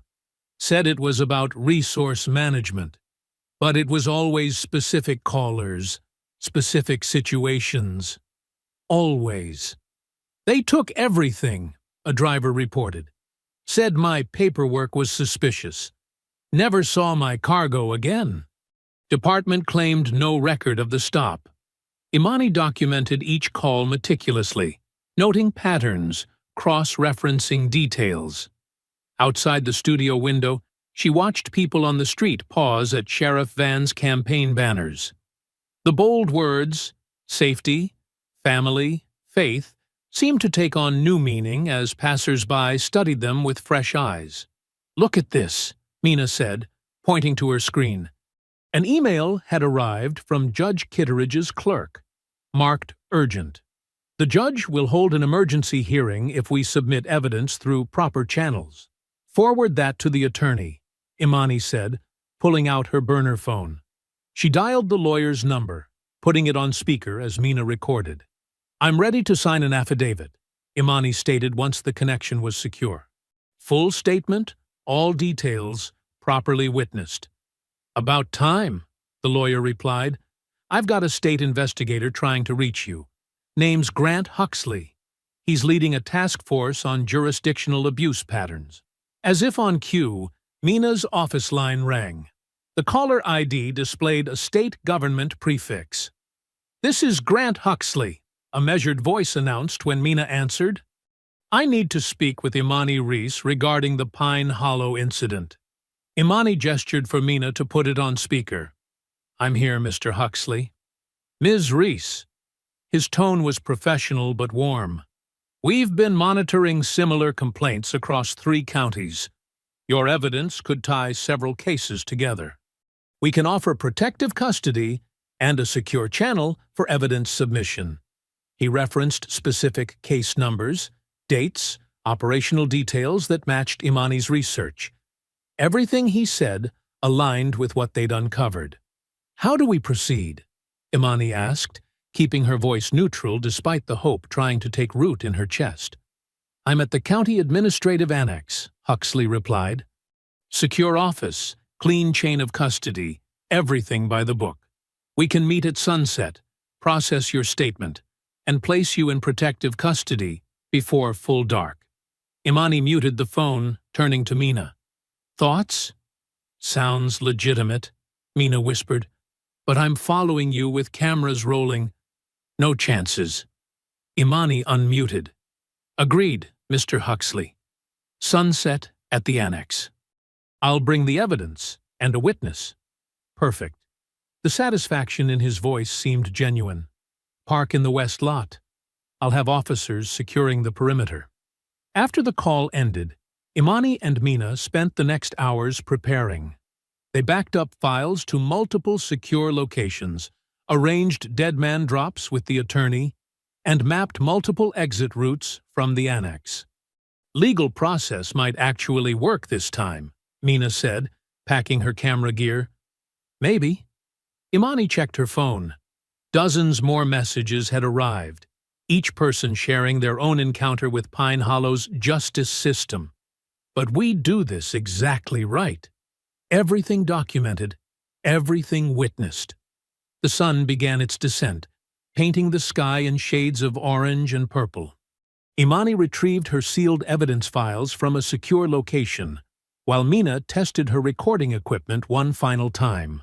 Said it was about resource management. But it was always specific callers, specific situations. Always. They took everything, a driver reported. Said my paperwork was suspicious. Never saw my cargo again. Department claimed no record of the stop. Imani documented each call meticulously, noting patterns, cross-referencing details. Outside the studio window, she watched people on the street pause at Sheriff Van's campaign banners. The bold words, safety, family, faith, seemed to take on new meaning as passers-by studied them with fresh eyes. Look at this, Mina said, pointing to her screen. An email had arrived from Judge Kitteridge's clerk, marked urgent. The judge will hold an emergency hearing if we submit evidence through proper channels. Forward that to the attorney, Imani said, pulling out her burner phone. She dialed the lawyer's number, putting it on speaker as Mina recorded. I'm ready to sign an affidavit, Imani stated once the connection was secure. Full statement, all details, properly witnessed. About time, the lawyer replied. I've got a state investigator trying to reach you. Name's Grant Huxley. He's leading a task force on jurisdictional abuse patterns. As if on cue, Mina's office line rang. The caller ID displayed a state government prefix. "This is Grant Huxley," a measured voice announced when Mina answered. "I need to speak with Imani Reese regarding the Pine Hollow incident." Imani gestured for Mina to put it on speaker. "I'm here, Mr. Huxley." "Ms. Reese." His tone was professional but warm. "We've been monitoring similar complaints across 3 counties. Your evidence could tie several cases together. We can offer protective custody and a secure channel for evidence submission." He referenced specific case numbers, dates, operational details that matched Imani's research. Everything he said aligned with what they'd uncovered. "How do we proceed?" Imani asked, keeping her voice neutral despite the hope trying to take root in her chest. "I'm at the County Administrative Annex," Huxley replied. "Secure office, clean chain of custody, everything by the book. We can meet at sunset, process your statement, and place you in protective custody before full dark." Imani muted the phone, turning to Mina. "Thoughts?" "Sounds legitimate," Mina whispered. "But I'm following you with cameras rolling. No chances." Imani unmuted. "Agreed, Mr. Huxley. Sunset at the annex. I'll bring the evidence and a witness." "Perfect." The satisfaction in his voice seemed genuine. "Park in the west lot. I'll have officers securing the perimeter." After the call ended, Imani and Mina spent the next hours preparing. They backed up files to multiple secure locations, arranged deadman drops with the attorney, and mapped multiple exit routes from the annex. "Legal process might actually work this time," Mina said, packing her camera gear. "Maybe." Imani checked her phone. Dozens more messages had arrived, each person sharing their own encounter with Pine Hollow's justice system. "But we do this exactly right. Everything documented, everything witnessed." The sun began its descent, painting the sky in shades of orange and purple. Imani retrieved her sealed evidence files from a secure location, while Mina tested her recording equipment one final time.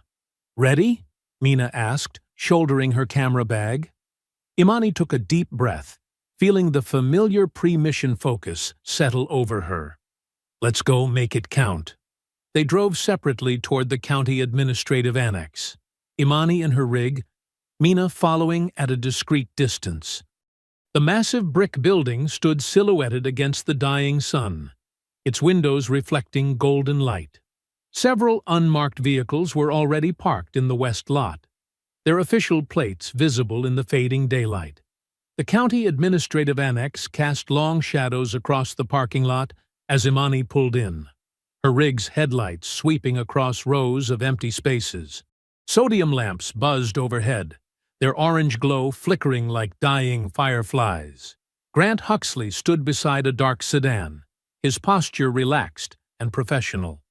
"Ready?" Mina asked, shouldering her camera bag. Imani took a deep breath, feeling the familiar pre-mission focus settle over her. "Let's go make it count." They drove separately toward the county administrative annex, Imani in her rig, Mina following at a discreet distance. The massive brick building stood silhouetted against the dying sun, its windows reflecting golden light. Several unmarked vehicles were already parked in the west lot, their official plates visible in the fading daylight. The county administrative annex cast long shadows across the parking lot as Imani pulled in, her rig's headlights sweeping across rows of empty spaces. Sodium lamps buzzed overhead, their orange glow flickering like dying fireflies. Grant Huxley stood beside a dark sedan, his posture relaxed and professional.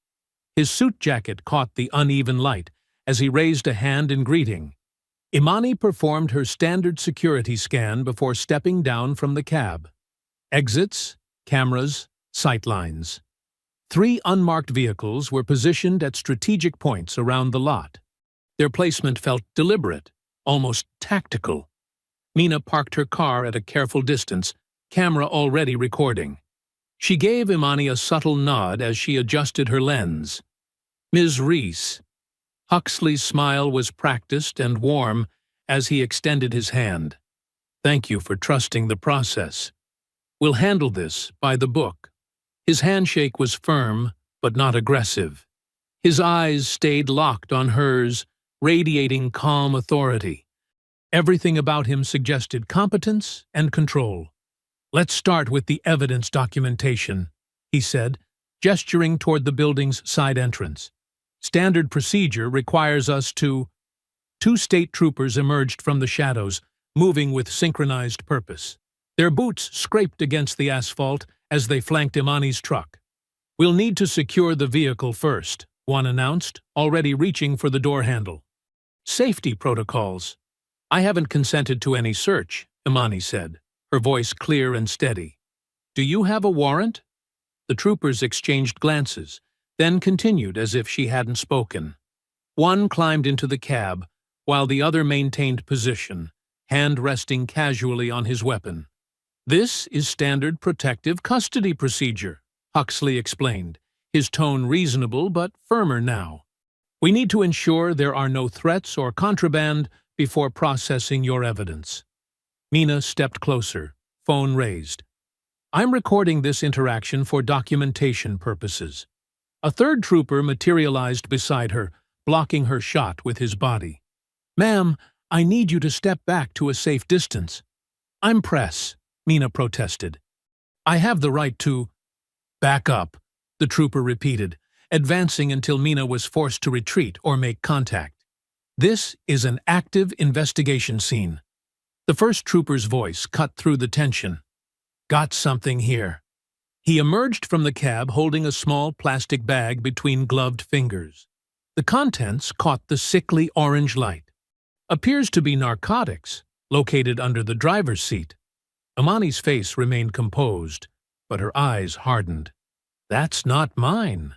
His suit jacket caught the uneven light as he raised a hand in greeting. Imani performed her standard security scan before stepping down from the cab. Exits, cameras, sightlines. 3 unmarked vehicles were positioned at strategic points around the lot. Their placement felt deliberate, almost tactical. Mina parked her car at a careful distance, camera already recording. She gave Imani a subtle nod as she adjusted her lens. "Ms. Reese." Huxley's smile was practiced and warm as he extended his hand. "Thank you for trusting the process. We'll handle this by the book." His handshake was firm, but not aggressive. His eyes stayed locked on hers, radiating calm authority. Everything about him suggested competence and control. "Let's start with the evidence documentation," he said, gesturing toward the building's side entrance. "Standard procedure requires us to—" 2 state troopers emerged from the shadows, moving with synchronized purpose. Their boots scraped against the asphalt as they flanked Imani's truck. "We'll need to secure the vehicle first," one announced, already reaching for the door handle. "Safety protocols. I haven't consented to any search," Imani said, her voice clear and steady. "Do you have a warrant?" The troopers exchanged glances, then continued as if she hadn't spoken. One climbed into the cab, while the other maintained position, hand resting casually on his weapon. "This is standard protective custody procedure," Huxley explained, his tone reasonable but firmer now. "We need to ensure there are no threats or contraband before processing your evidence." Mina stepped closer, phone raised. "I'm recording this interaction for documentation purposes." A third trooper materialized beside her, blocking her shot with his body. "Ma'am, I need you to step back to a safe distance." "I'm press," Mina protested. "I have the right to—" "Back up," the trooper repeated, advancing until Mina was forced to retreat or make contact. "This is an active investigation scene." The first trooper's voice cut through the tension. "Got something here." He emerged from the cab holding a small plastic bag between gloved fingers. The contents caught the sickly orange light. "Appears to be narcotics, located under the driver's seat." Imani's face remained composed, but her eyes hardened. "That's not mine.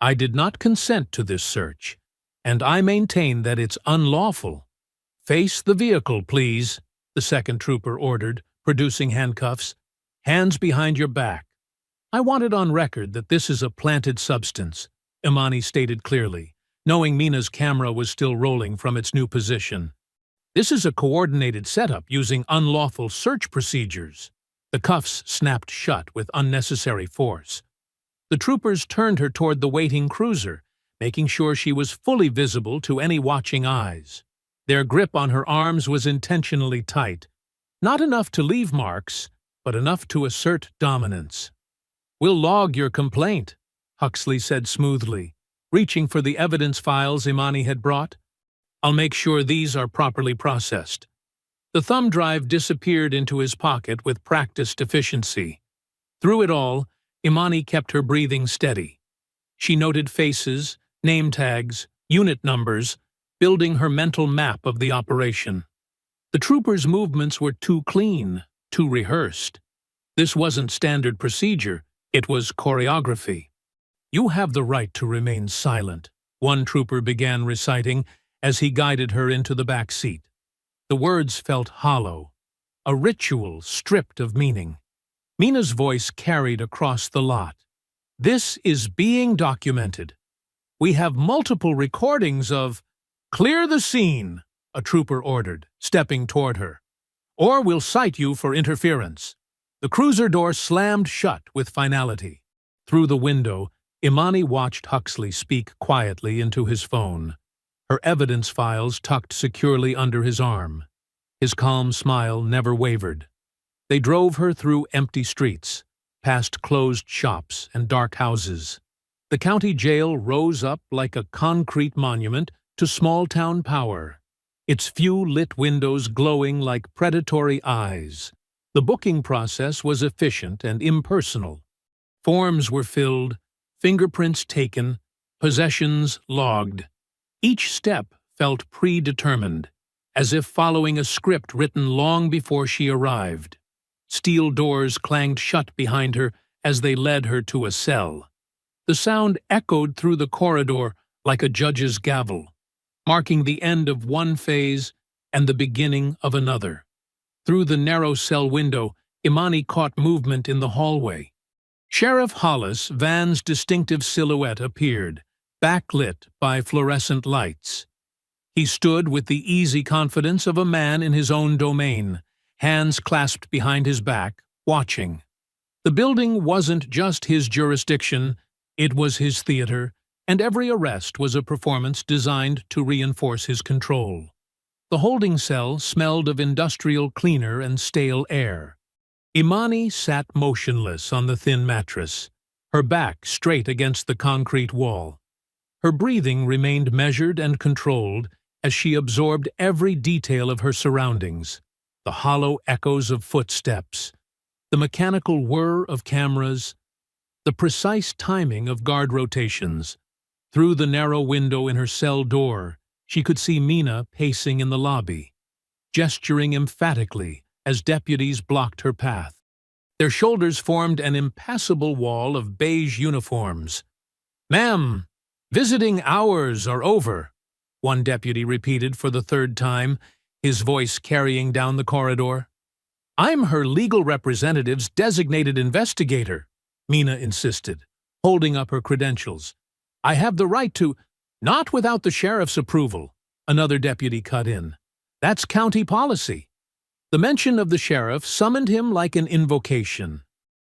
I did not consent to this search, and I maintain that it's unlawful." "Face the vehicle, please," the second trooper ordered, producing handcuffs. "Hands behind your back." "I want it on record that this is a planted substance," Imani stated clearly, knowing Mina's camera was still rolling from its new position. "This is a coordinated setup using unlawful search procedures." The cuffs snapped shut with unnecessary force. The troopers turned her toward the waiting cruiser, making sure she was fully visible to any watching eyes. Their grip on her arms was intentionally tight, not enough to leave marks, but enough to assert dominance. "We'll log your complaint," Huxley said smoothly, reaching for the evidence files Imani had brought. "I'll make sure these are properly processed." The thumb drive disappeared into his pocket with practiced efficiency. Through it all, Imani kept her breathing steady. She noted faces, name tags, unit numbers, building her mental map of the operation. The troopers' movements were too clean, too rehearsed. This wasn't standard procedure, it was choreography. "You have the right to remain silent," one trooper began reciting as he guided her into the back seat. The words felt hollow, a ritual stripped of meaning. Mina's voice carried across the lot. "This is being documented. We have multiple recordings of—" "Clear the scene," a trooper ordered, stepping toward her. "Or we'll cite you for interference." The cruiser door slammed shut with finality. Through the window, Imani watched Huxley speak quietly into his phone, her evidence files tucked securely under his arm. His calm smile never wavered. They drove her through empty streets, past closed shops and dark houses. The county jail rose up like a concrete monument to small-town power, its few lit windows glowing like predatory eyes. The booking process was efficient and impersonal. Forms were filled, fingerprints taken, possessions logged. Each step felt predetermined, as if following a script written long before she arrived. Steel doors clanged shut behind her as they led her to a cell. The sound echoed through the corridor like a judge's gavel, marking the end of one phase and the beginning of another. Through the narrow cell window, Imani caught movement in the hallway. Sheriff Hollis' van's distinctive silhouette appeared, backlit by fluorescent lights. He stood with the easy confidence of a man in his own domain, hands clasped behind his back, watching. The building wasn't just his jurisdiction, it was his theater, and every arrest was a performance designed to reinforce his control. The holding cell smelled of industrial cleaner and stale air. Imani sat motionless on the thin mattress, her back straight against the concrete wall. Her breathing remained measured and controlled as she absorbed every detail of her surroundings, the hollow echoes of footsteps, the mechanical whir of cameras, the precise timing of guard rotations. Through the narrow window in her cell door, she could see Mina pacing in the lobby, gesturing emphatically as deputies blocked her path. Their shoulders formed an impassable wall of beige uniforms. "Ma'am, visiting hours are over," one deputy repeated for the third time, his voice carrying down the corridor. I'm her legal representative's designated investigator, Mina insisted, holding up her credentials. I have the right to— Not without the sheriff's approval, another deputy cut in. That's county policy. The mention of the sheriff summoned him like an invocation.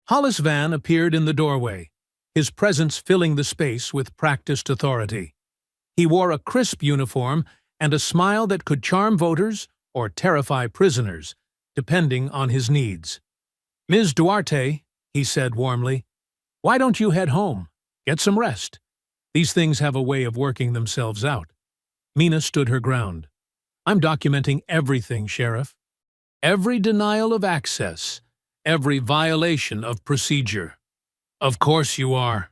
Hollis Van appeared in the doorway, his presence filling the space with practiced authority. He wore a crisp uniform and a smile that could charm voters or terrify prisoners, depending on his needs. Ms. Duarte, he said warmly, why don't you head home? Get some rest. These things have a way of working themselves out. Mina stood her ground. I'm documenting everything, Sheriff. Every denial of access, every violation of procedure. Of course you are.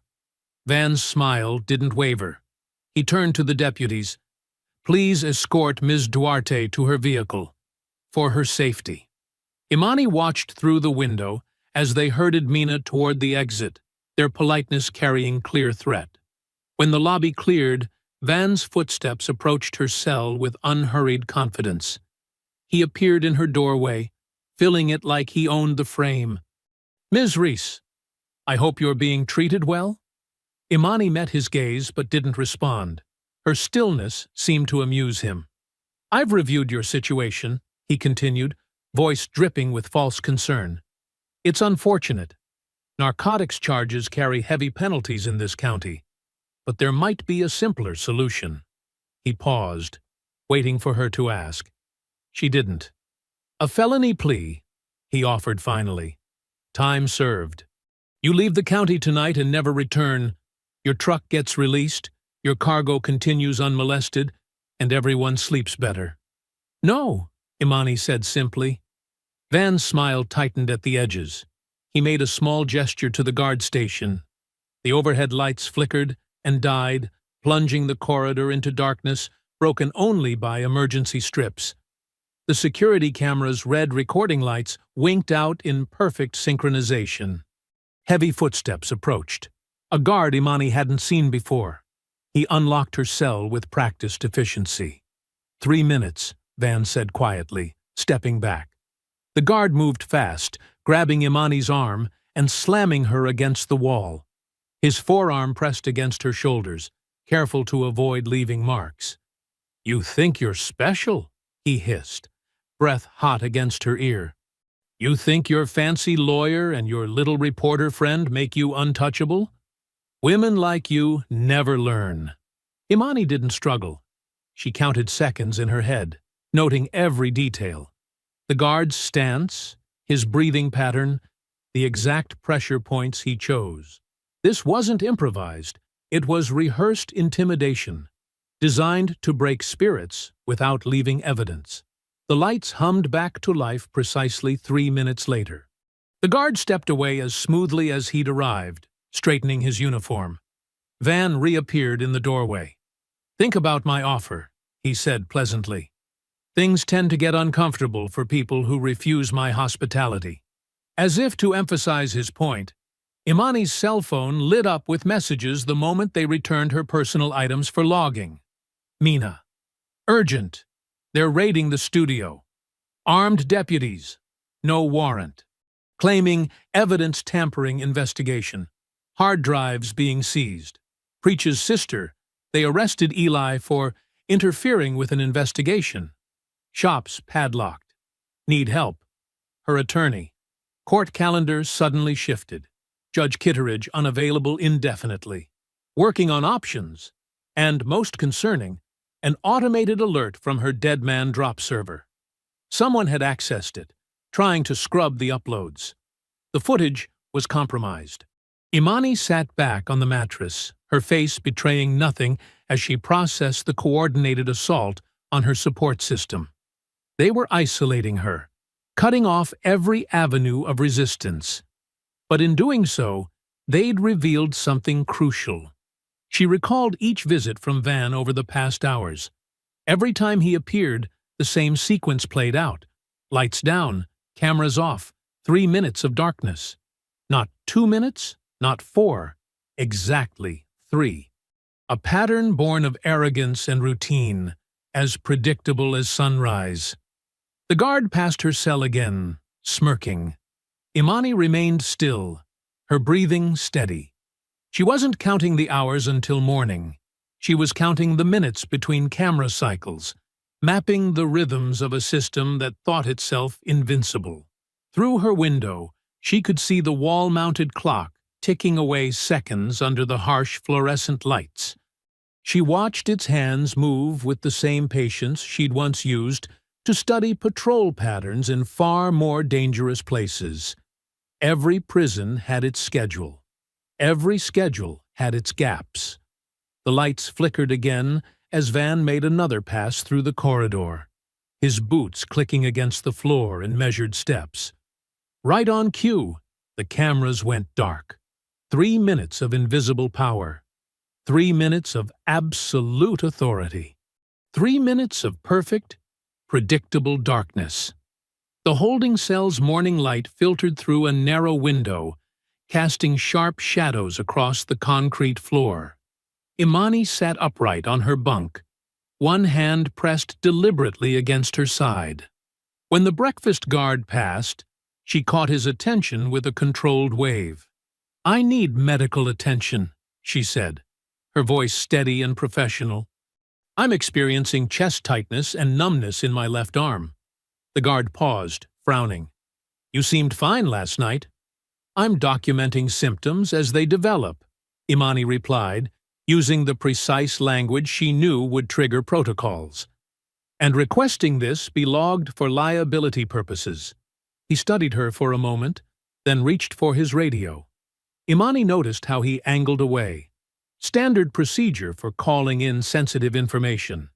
Van's smile didn't waver. He turned to the deputies. Please escort Ms. Duarte to her vehicle. For her safety. Imani watched through the window as they herded Mina toward the exit, their politeness carrying clear threat. When the lobby cleared, Van's footsteps approached her cell with unhurried confidence. He appeared in her doorway, filling it like he owned the frame. Ms. Reese, I hope you're being treated well? Imani met his gaze but didn't respond. Her stillness seemed to amuse him. I've reviewed your situation, he continued, voice dripping with false concern. It's unfortunate. Narcotics charges carry heavy penalties in this county, but there might be a simpler solution. He paused, waiting for her to ask. She didn't. A felony plea, he offered finally. Time served. You leave the county tonight and never return. Your truck gets released, your cargo continues unmolested, and everyone sleeps better. No, Imani said simply. Van's smile tightened at the edges. He made a small gesture to the guard station. The overhead lights flickered and died, plunging the corridor into darkness, broken only by emergency strips. The security camera's red recording lights winked out in perfect synchronization. Heavy footsteps approached. A guard Imani hadn't seen before. He unlocked her cell with practiced efficiency. 3 minutes, Van said quietly, stepping back. The guard moved fast, grabbing Imani's arm and slamming her against the wall. His forearm pressed against her shoulders, careful to avoid leaving marks. You think you're special, he hissed, breath hot against her ear. You think your fancy lawyer and your little reporter friend make you untouchable? Women like you never learn. Imani didn't struggle. She counted seconds in her head, noting every detail. The guard's stance, his breathing pattern, the exact pressure points he chose. This wasn't improvised. It was rehearsed intimidation, designed to break spirits without leaving evidence. The lights hummed back to life precisely 3 minutes later. The guard stepped away as smoothly as he'd arrived, straightening his uniform. Van reappeared in the doorway. Think about my offer, he said pleasantly. Things tend to get uncomfortable for people who refuse my hospitality. As if to emphasize his point, Imani's cell phone lit up with messages the moment they returned her personal items for logging. Mina. Urgent. They're raiding the studio. Armed deputies. No warrant. Claiming evidence tampering investigation. Hard drives being seized. Preach's sister. They arrested Eli for interfering with an investigation. Shops padlocked. Need help. Her attorney. Court calendar suddenly shifted. Judge Kitteridge unavailable indefinitely. Working on options. And, most concerning, an automated alert from her dead man drop server. Someone had accessed it, trying to scrub the uploads. The footage was compromised. Imani sat back on the mattress, her face betraying nothing as she processed the coordinated assault on her support system. They were isolating her, cutting off every avenue of resistance. But in doing so, they'd revealed something crucial. She recalled each visit from Van over the past hours. Every time he appeared, the same sequence played out. Lights down, cameras off, 3 minutes of darkness. Not 2 minutes, not 4, exactly 3. a pattern born of arrogance and routine, as predictable as sunrise. The guard passed her cell again, smirking. Imani remained still, her breathing steady. She wasn't counting the hours until morning. She was counting the minutes between camera cycles, mapping the rhythms of a system that thought itself invincible. Through her window, she could see the wall-mounted clock ticking away seconds under the harsh fluorescent lights. She watched its hands move with the same patience she'd once used to study patrol patterns in far more dangerous places. Every prison had its schedule. Every schedule had its gaps. The lights flickered again as Van made another pass through the corridor, his boots clicking against the floor in measured steps. Right on cue, the cameras went dark. 3 minutes of invisible power. 3 minutes of absolute authority. 3 minutes of perfect, predictable darkness. The holding cell's morning light filtered through a narrow window, casting sharp shadows across the concrete floor. Imani sat upright on her bunk, one hand pressed deliberately against her side. When the breakfast guard passed, she caught his attention with a controlled wave. "I need medical attention," she said, her voice steady and professional. "I'm experiencing chest tightness and numbness in my left arm." The guard paused, frowning. "You seemed fine last night." "I'm documenting symptoms as they develop," Imani replied, using the precise language she knew would trigger protocols, "and requesting this be logged for liability purposes." He studied her for a moment, then reached for his radio. Imani noticed how he angled away. Standard procedure for calling in sensitive information.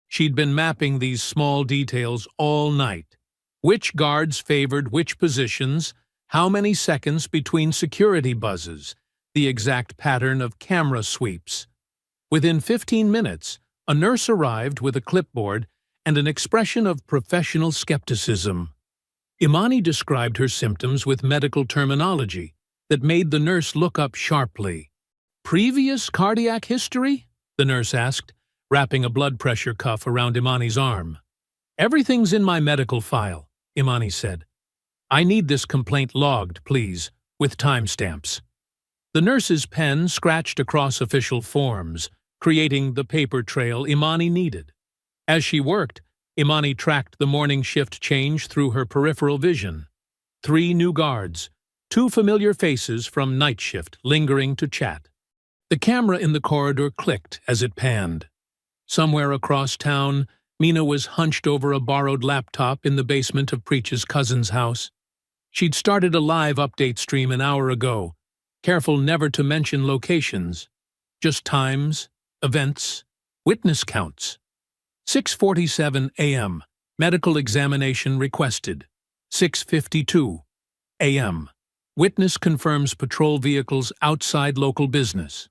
She'd been mapping these small details all night. Which guards favored which positions, how many seconds between security buzzes, the exact pattern of camera sweeps. Within 15 minutes, a nurse arrived with a clipboard and an expression of professional skepticism. Imani described her symptoms with medical terminology that made the nurse look up sharply. "Previous cardiac history?" the nurse asked, wrapping a blood pressure cuff around Imani's arm. "Everything's in my medical file," Imani said. "I need this complaint logged, please, with timestamps." The nurse's pen scratched across official forms, creating the paper trail Imani needed. As she worked, Imani tracked the morning shift change through her peripheral vision. 3 new guards, 2 familiar faces from night shift lingering to chat. The camera in the corridor clicked as it panned. Somewhere across town, Mina was hunched over a borrowed laptop in the basement of Preach's cousin's house. She'd started a live update stream an hour ago, careful never to mention locations, just times, events, witness counts. 6:47 a.m. Medical examination requested. 6:52 a.m. Witness confirms patrol vehicles outside local business.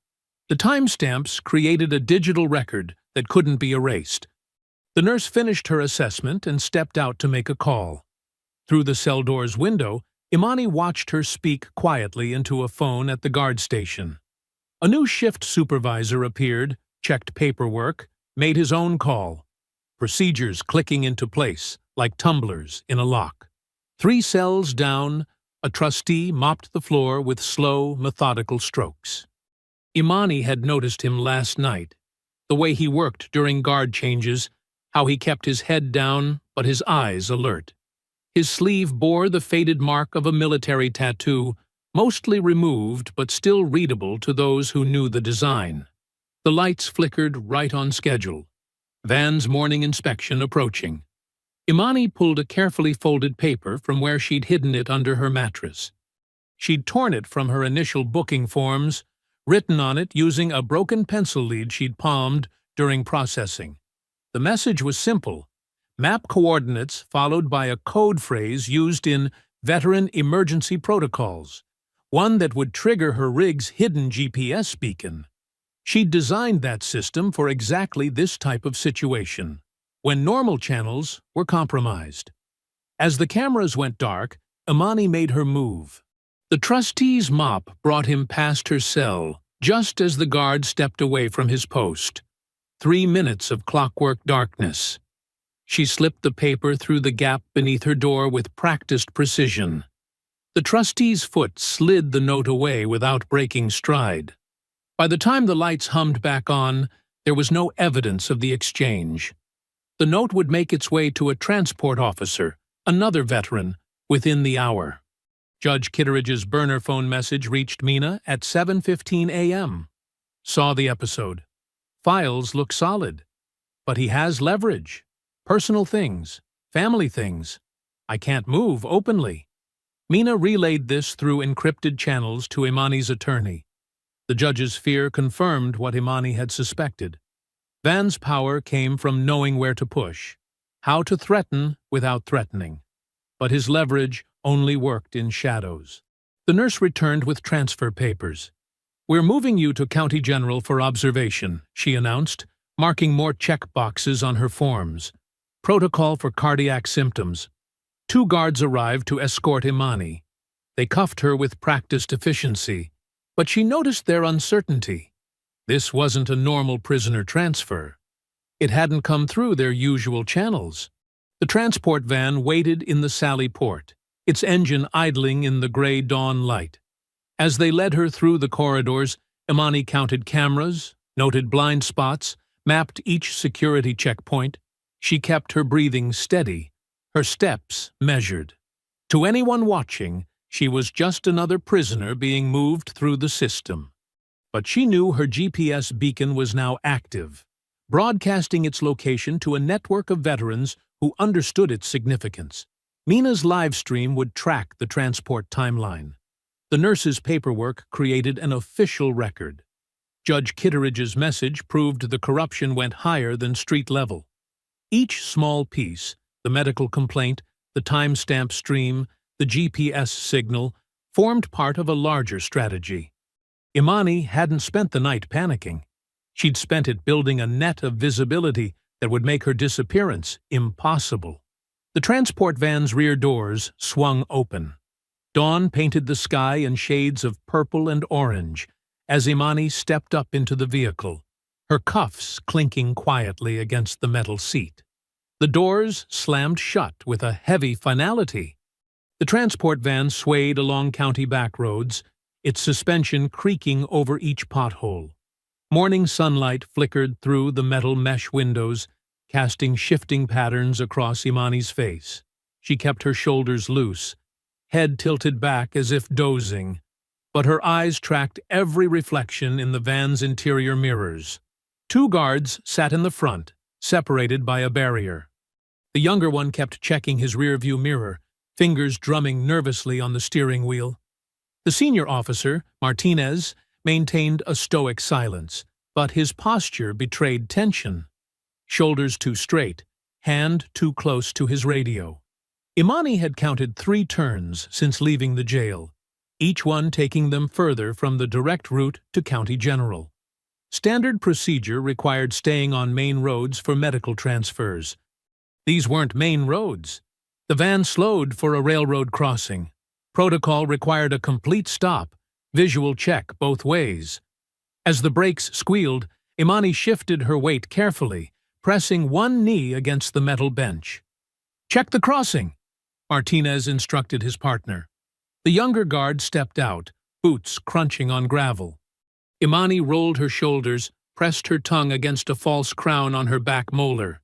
The timestamps created a digital record that couldn't be erased. The nurse finished her assessment and stepped out to make a call. Through the cell door's window, Imani watched her speak quietly into a phone at the guard station. A new shift supervisor appeared, checked paperwork, made his own call. Procedures clicking into place, like tumblers in a lock. 3 cells down, a trustee mopped the floor with slow, methodical strokes. Imani had noticed him last night, the way he worked during guard changes, how he kept his head down but his eyes alert. His sleeve bore the faded mark of a military tattoo, mostly removed but still readable to those who knew the design. The lights flickered right on schedule. Van's morning inspection approaching. Imani pulled a carefully folded paper from where she'd hidden it under her mattress. She'd torn it from her initial booking forms, written on it using a broken pencil lead she'd palmed during processing. The message was simple: map coordinates followed by a code phrase used in veteran emergency protocols, one that would trigger her rig's hidden GPS beacon. She'd designed that system for exactly this type of situation, when normal channels were compromised. As the cameras went dark, Imani made her move. The trustee's mop brought him past her cell, just as the guard stepped away from his post. 3 minutes of clockwork darkness. She slipped the paper through the gap beneath her door with practiced precision. The trustee's foot slid the note away without breaking stride. By the time the lights hummed back on, there was no evidence of the exchange. The note would make its way to a transport officer, another veteran, within the hour. Judge Kitteridge's burner phone message reached Mina at 7:15 a.m. Saw the episode. Files look solid. But he has leverage. Personal things. Family things. I can't move openly. Mina relayed this through encrypted channels to Imani's attorney. The judge's fear confirmed what Imani had suspected. Van's power came from knowing where to push, how to threaten without threatening. But his leverage only worked in shadows. The nurse returned with transfer papers. "We're moving you to County General for observation," she announced, marking more check boxes on her forms. Protocol for cardiac symptoms. 2 guards arrived to escort Imani. They cuffed her with practiced efficiency, but she noticed their uncertainty. This wasn't a normal prisoner transfer. It hadn't come through their usual channels. The transport van waited in the Sally Port, its engine idling in the gray dawn light. As they led her through the corridors, Imani counted cameras, noted blind spots, mapped each security checkpoint. She kept her breathing steady, her steps measured. To anyone watching, she was just another prisoner being moved through the system. But she knew her GPS beacon was now active, broadcasting its location to a network of veterans who understood its significance. Mina's live stream would track the transport timeline. The nurse's paperwork created an official record. Judge Kitteridge's message proved the corruption went higher than street level. Each small piece, the medical complaint, the timestamp stream, the GPS signal, formed part of a larger strategy. Imani hadn't spent the night panicking. She'd spent it building a net of visibility that would make her disappearance impossible. The transport van's rear doors swung open. Dawn painted the sky in shades of purple and orange as Imani stepped up into the vehicle, her cuffs clinking quietly against the metal seat. The doors slammed shut with a heavy finality. The transport van swayed along county back roads, its suspension creaking over each pothole. Morning sunlight flickered through the metal mesh windows, casting shifting patterns across Imani's face. She kept her shoulders loose, head tilted back as if dozing, but her eyes tracked every reflection in the van's interior mirrors. 2 guards sat in the front, separated by a barrier. The younger one kept checking his rearview mirror, fingers drumming nervously on the steering wheel. The senior officer, Martinez, maintained a stoic silence, but his posture betrayed tension. Shoulders too straight, hand too close to his radio. Imani had counted 3 turns since leaving the jail, each one taking them further from the direct route to County General. Standard procedure required staying on main roads for medical transfers. These weren't main roads. The van slowed for a railroad crossing. Protocol required a complete stop, visual check both ways. As the brakes squealed, Imani shifted her weight carefully, pressing one knee against the metal bench. "Check the crossing," Martinez instructed his partner. The younger guard stepped out, boots crunching on gravel. Imani rolled her shoulders, pressed her tongue against a false crown on her back molar.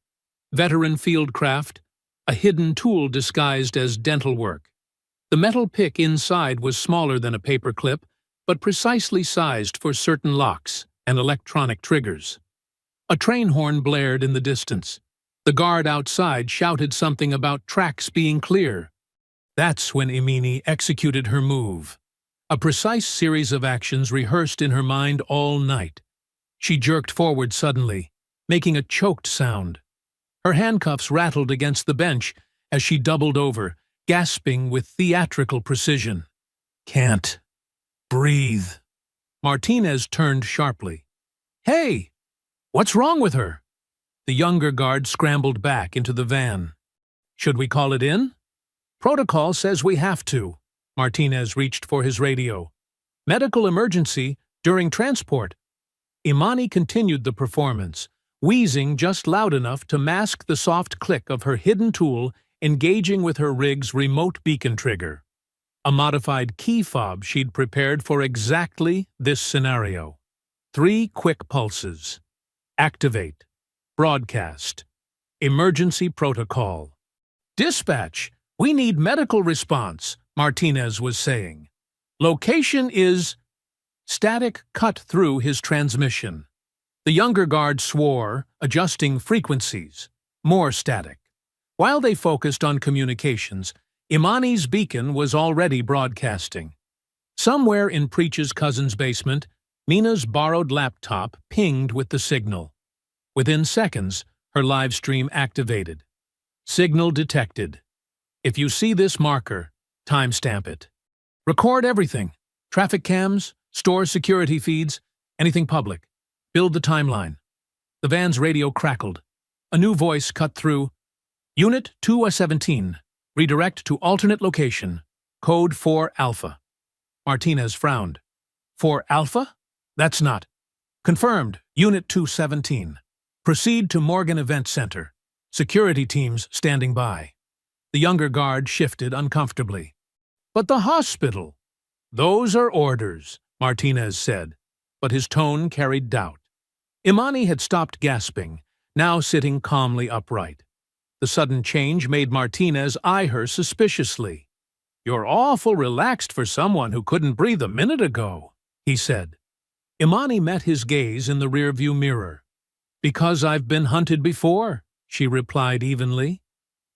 Veteran fieldcraft, a hidden tool disguised as dental work. The metal pick inside was smaller than a paperclip, but precisely sized for certain locks and electronic triggers. A train horn blared in the distance. The guard outside shouted something about tracks being clear. That's when Imani executed her move. A precise series of actions rehearsed in her mind all night. She jerked forward suddenly, making a choked sound. Her handcuffs rattled against the bench as she doubled over, gasping with theatrical precision. "Can't breathe." Martinez turned sharply. "Hey! What's wrong with her?" The younger guard scrambled back into the van. "Should we call it in?" "Protocol says we have to." Martinez reached for his radio. "Medical emergency, During transport, Imani continued the performance, wheezing just loud enough to mask the soft click of her hidden tool engaging with her rig's remote beacon trigger, a modified key fob she'd prepared for exactly this scenario. 3 quick pulses. Activate. Broadcast. Emergency protocol. Dispatch, we need medical response, Martinez was saying. Location is... Static cut through his transmission. The younger guard swore, adjusting frequencies. More static. While they focused on communications, Imani's beacon was already broadcasting. Somewhere in Preach's cousin's basement, Mina's borrowed laptop pinged with the signal. Within seconds, her live stream activated. Signal detected. If you see this marker, timestamp it. Record everything. Traffic cams, store security feeds, anything public. Build the timeline. The van's radio crackled. A new voice cut through. Unit 217. Redirect to alternate location. Code 4 Alpha. Martinez frowned. 4 Alpha? That's not. Confirmed. Unit 217. Proceed to Morgan Event Center. Security teams standing by. The younger guard shifted uncomfortably. But the hospital? Those are orders, Martinez said, but his tone carried doubt. Imani had stopped gasping, now sitting calmly upright. The sudden change made Martinez eye her suspiciously. You're awful relaxed for someone who couldn't breathe a minute ago, he said. Imani met his gaze in the rearview mirror. Because I've been hunted before, she replied evenly.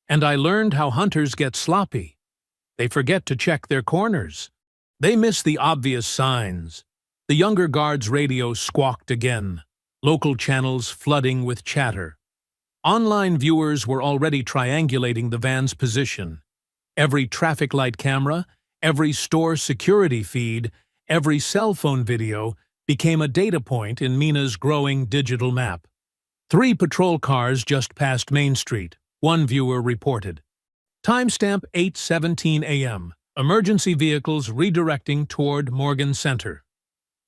And I learned how hunters get sloppy. They forget to check their corners. They miss the obvious signs. The younger guard's radio squawked again, local channels flooding with chatter. Online viewers were already triangulating the van's position. Every traffic light camera, every store security feed, every cell phone video became a data point in Mina's growing digital map. 3 patrol cars just passed Main Street, one viewer reported. Timestamp 8:17 a.m. Emergency vehicles redirecting toward Morgan Center.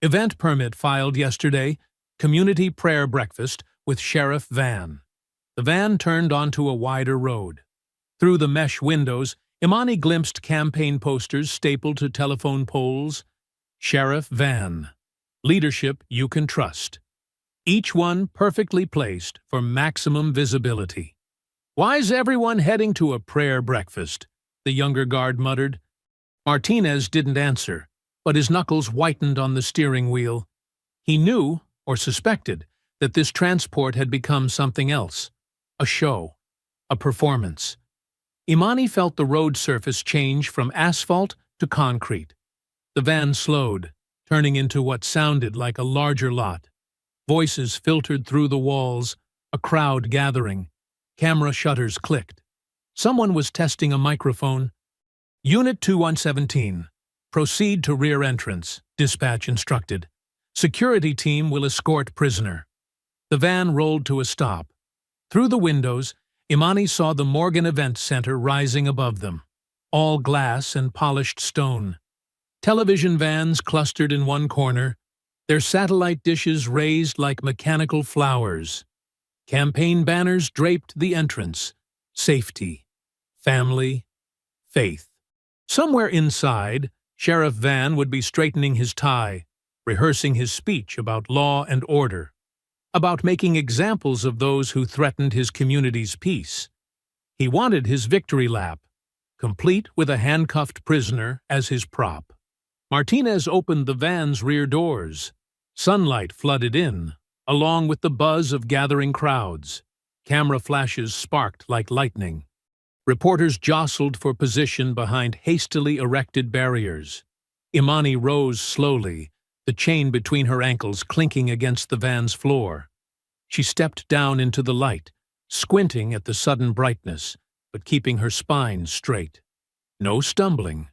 Event permit filed yesterday. Community prayer breakfast with Sheriff Van. The van turned onto a wider road. Through the mesh windows, Imani glimpsed campaign posters stapled to telephone poles. Sheriff Van. Leadership you can trust. Each one perfectly placed for maximum visibility. Why's everyone heading to a prayer breakfast? The younger guard muttered. Martinez didn't answer, but his knuckles whitened on the steering wheel. He knew, or suspected, that this transport had become something else. A show. A performance. Imani felt the road surface change from asphalt to concrete. The van slowed, turning into what sounded like a larger lot. Voices filtered through the walls, a crowd gathering. Camera shutters clicked. Someone was testing a microphone. Unit 2117. Proceed to rear entrance, dispatch instructed. Security team will escort prisoner. The van rolled to a stop. Through the windows, Imani saw the Morgan Event Center rising above them, all glass and polished stone. Television vans clustered in one corner, their satellite dishes raised like mechanical flowers. Campaign banners draped the entrance. Safety, family, faith. Somewhere inside, Sheriff Van would be straightening his tie, rehearsing his speech about law and order, about making examples of those who threatened his community's peace. He wanted his victory lap, complete with a handcuffed prisoner as his prop. Martinez opened the van's rear doors. Sunlight flooded in, along with the buzz of gathering crowds. Camera flashes sparked like lightning. Reporters jostled for position behind hastily erected barriers. Imani rose slowly, the chain between her ankles clinking against the van's floor. She stepped down into the light, squinting at the sudden brightness, but keeping her spine straight. No stumbling,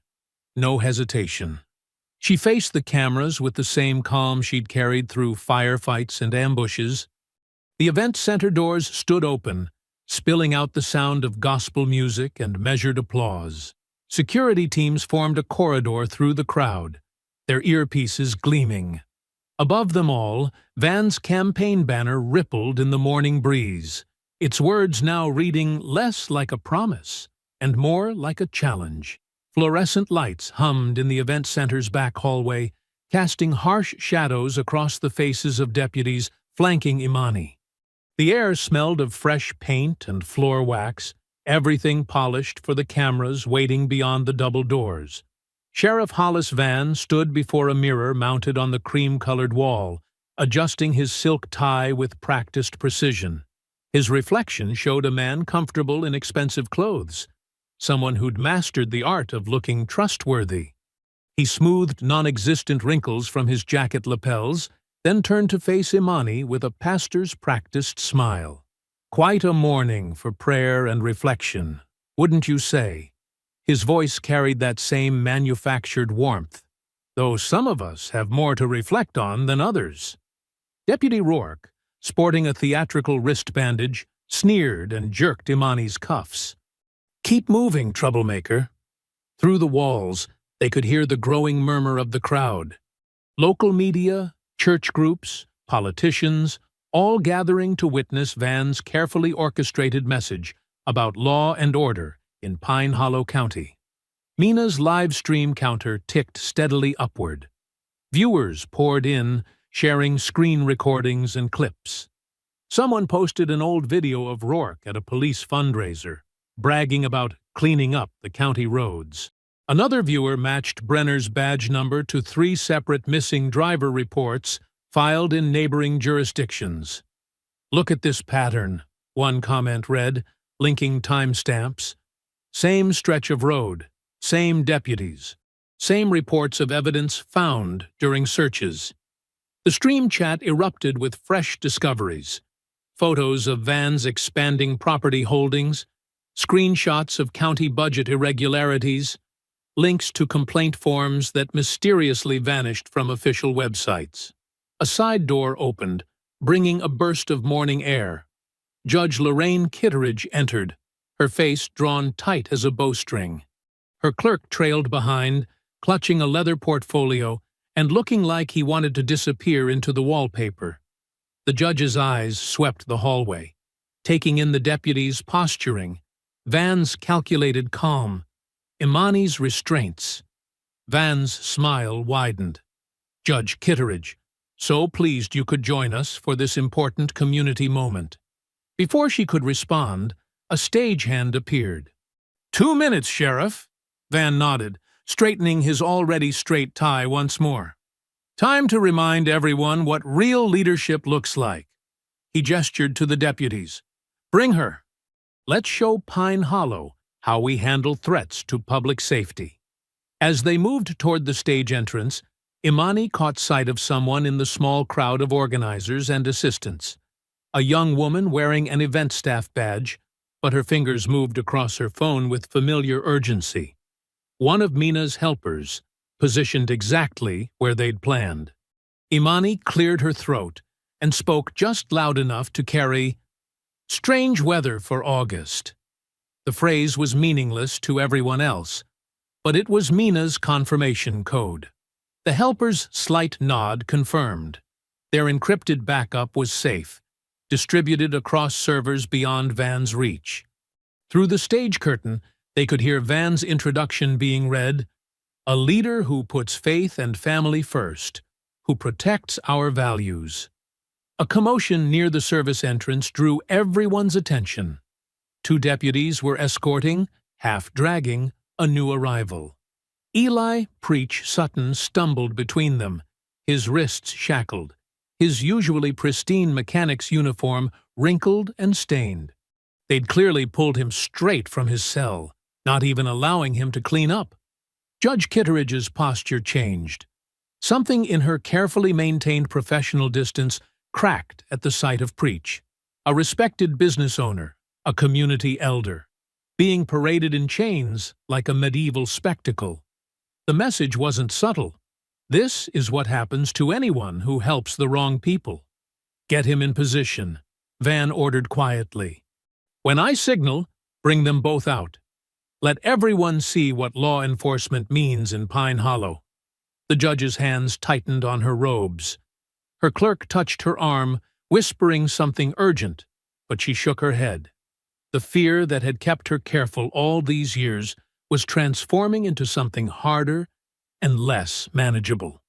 no hesitation. She faced the cameras with the same calm she'd carried through firefights and ambushes. The event center doors stood open, spilling out the sound of gospel music and measured applause. Security teams formed a corridor through the crowd, their earpieces gleaming. Above them all, Van's campaign banner rippled in the morning breeze, its words now reading less like a promise and more like a challenge. Fluorescent lights hummed in the event center's back hallway, casting harsh shadows across the faces of deputies flanking Imani. The air smelled of fresh paint and floor wax, everything polished for the cameras waiting beyond the double doors. Sheriff Hollis Van stood before a mirror mounted on the cream-colored wall, adjusting his silk tie with practiced precision. His reflection showed a man comfortable in expensive clothes, someone who'd mastered the art of looking trustworthy. He smoothed non-existent wrinkles from his jacket lapels, then turned to face Imani with a pastor's practiced smile. Quite a morning for prayer and reflection, wouldn't you say? His voice carried that same manufactured warmth, though some of us have more to reflect on than others. Deputy Rourke, sporting a theatrical wrist bandage, sneered and jerked Imani's cuffs. "Keep moving, troublemaker." Through the walls, they could hear the growing murmur of the crowd. Local media, church groups, politicians, all gathering to witness Van's carefully orchestrated message about law and order in Pine Hollow County. Mina's live stream counter ticked steadily upward. Viewers poured in, sharing screen recordings and clips. Someone posted an old video of Rourke at a police fundraiser, bragging about cleaning up the county roads. Another viewer matched Brenner's badge number to 3 separate missing driver reports filed in neighboring jurisdictions. "Look at this pattern," one comment read, linking timestamps. Same stretch of road, same deputies, same reports of evidence found during searches. The stream chat erupted with fresh discoveries. Photos of Van's expanding property holdings, screenshots of county budget irregularities, links to complaint forms that mysteriously vanished from official websites. A side door opened, bringing a burst of morning air. Judge Lorraine Kitteridge entered, her face drawn tight as a bowstring. Her clerk trailed behind, clutching a leather portfolio and looking like he wanted to disappear into the wallpaper. The judge's eyes swept the hallway, taking in the deputies' posturing, Van's calculated calm, Imani's restraints. Van's smile widened. "Judge Kitteridge, so pleased you could join us for this important community moment." Before she could respond, a stagehand appeared. "2 minutes, Sheriff." Van nodded, straightening his already straight tie once more. "Time to remind everyone what real leadership looks like." He gestured to the deputies. "Bring her. Let's show Pine Hollow how we handle threats to public safety." As they moved toward the stage entrance, Imani caught sight of someone in the small crowd of organizers and assistants. A young woman wearing an event staff badge, but her fingers moved across her phone with familiar urgency. One of Mina's helpers, positioned exactly where they'd planned. Imani cleared her throat and spoke just loud enough to carry, "Strange weather for August." The phrase was meaningless to everyone else, but it was Mina's confirmation code. The helper's slight nod confirmed. Their encrypted backup was safe, distributed across servers beyond Van's reach. Through the stage curtain, they could hear Van's introduction being read, "A leader who puts faith and family first, who protects our values." A commotion near the service entrance drew everyone's attention. 2 deputies were escorting, half dragging, a new arrival. Eli Preach Sutton stumbled between them, his wrists shackled, his usually pristine mechanic's uniform wrinkled and stained. They'd clearly pulled him straight from his cell, not even allowing him to clean up. Judge Kitteridge's posture changed. Something in her carefully maintained professional distance cracked at the sight of Preach, a respected business owner, a community elder, being paraded in chains like a medieval spectacle. The message wasn't subtle. This is what happens to anyone who helps the wrong people. "Get him in position," Van ordered quietly. "When I signal, bring them both out. Let everyone see what law enforcement means in Pine Hollow." The judge's hands tightened on her robes. Her clerk touched her arm, whispering something urgent, but she shook her head. The fear that had kept her careful all these years was transforming into something harder and less manageable.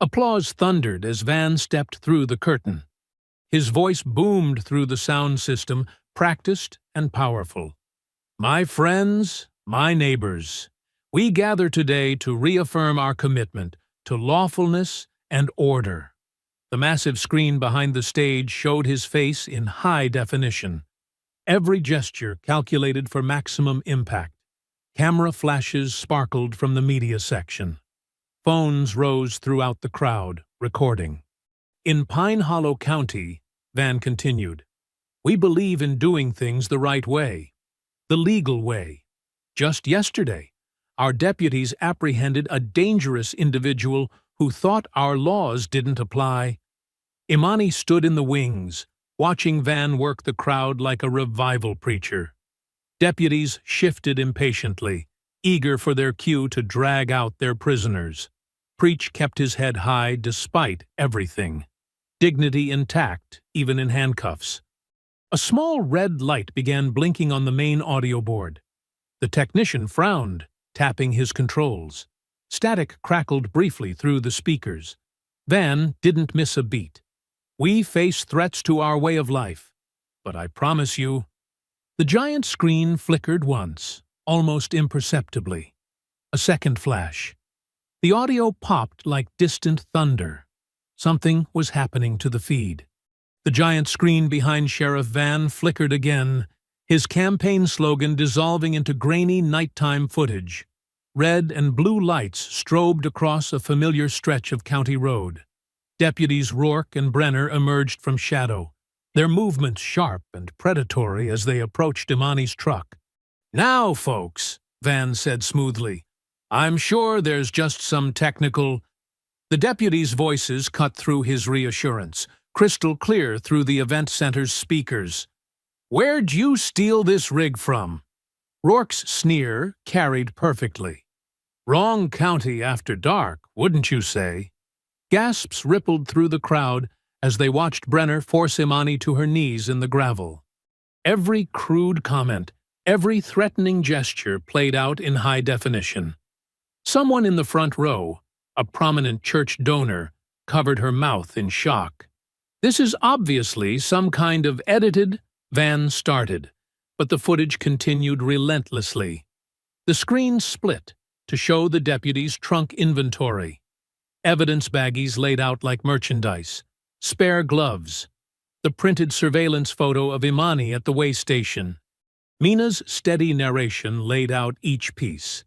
Applause thundered as Van stepped through the curtain. His voice boomed through the sound system, practiced and powerful. "My friends, my neighbors, we gather today to reaffirm our commitment to lawfulness and order." The massive screen behind the stage showed his face in high definition. Every gesture calculated for maximum impact. Camera flashes sparkled from the media section. Phones rose throughout the crowd, recording. "In Pine Hollow County," Van continued, "we believe in doing things the right way, the legal way. Just yesterday, our deputies apprehended a dangerous individual who thought our laws didn't apply." Imani stood in the wings, watching Van work the crowd like a revival preacher. Deputies shifted impatiently, eager for their cue to drag out their prisoners. Preach kept his head high despite everything. Dignity intact, even in handcuffs. A small red light began blinking on the main audio board. The technician frowned, tapping his controls. Static crackled briefly through the speakers. Van didn't miss a beat. "We face threats to our way of life, but I promise you..." The giant screen flickered once, almost imperceptibly. A second flash. The audio popped like distant thunder. Something was happening to the feed. The giant screen behind Sheriff Van flickered again, his campaign slogan dissolving into grainy nighttime footage. Red and blue lights strobed across a familiar stretch of county road. Deputies Rourke and Brenner emerged from shadow, their movements sharp and predatory as they approached Imani's truck. "Now, folks," Van said smoothly, "I'm sure there's just some technical..." The deputies' voices cut through his reassurance, crystal clear through the event center's speakers. "Where'd you steal this rig from?" Rourke's sneer carried perfectly. "Wrong county after dark, wouldn't you say?" Gasps rippled through the crowd as they watched Brenner force Imani to her knees in the gravel. Every crude comment, every threatening gesture played out in high definition. Someone in the front row, a prominent church donor, covered her mouth in shock. "This is obviously some kind of edited..." Van started, but the footage continued relentlessly. The screen split to show the deputy's trunk inventory. Evidence baggies laid out like merchandise, spare gloves, the printed surveillance photo of Imani at the way station. Mina's steady narration laid out each piece.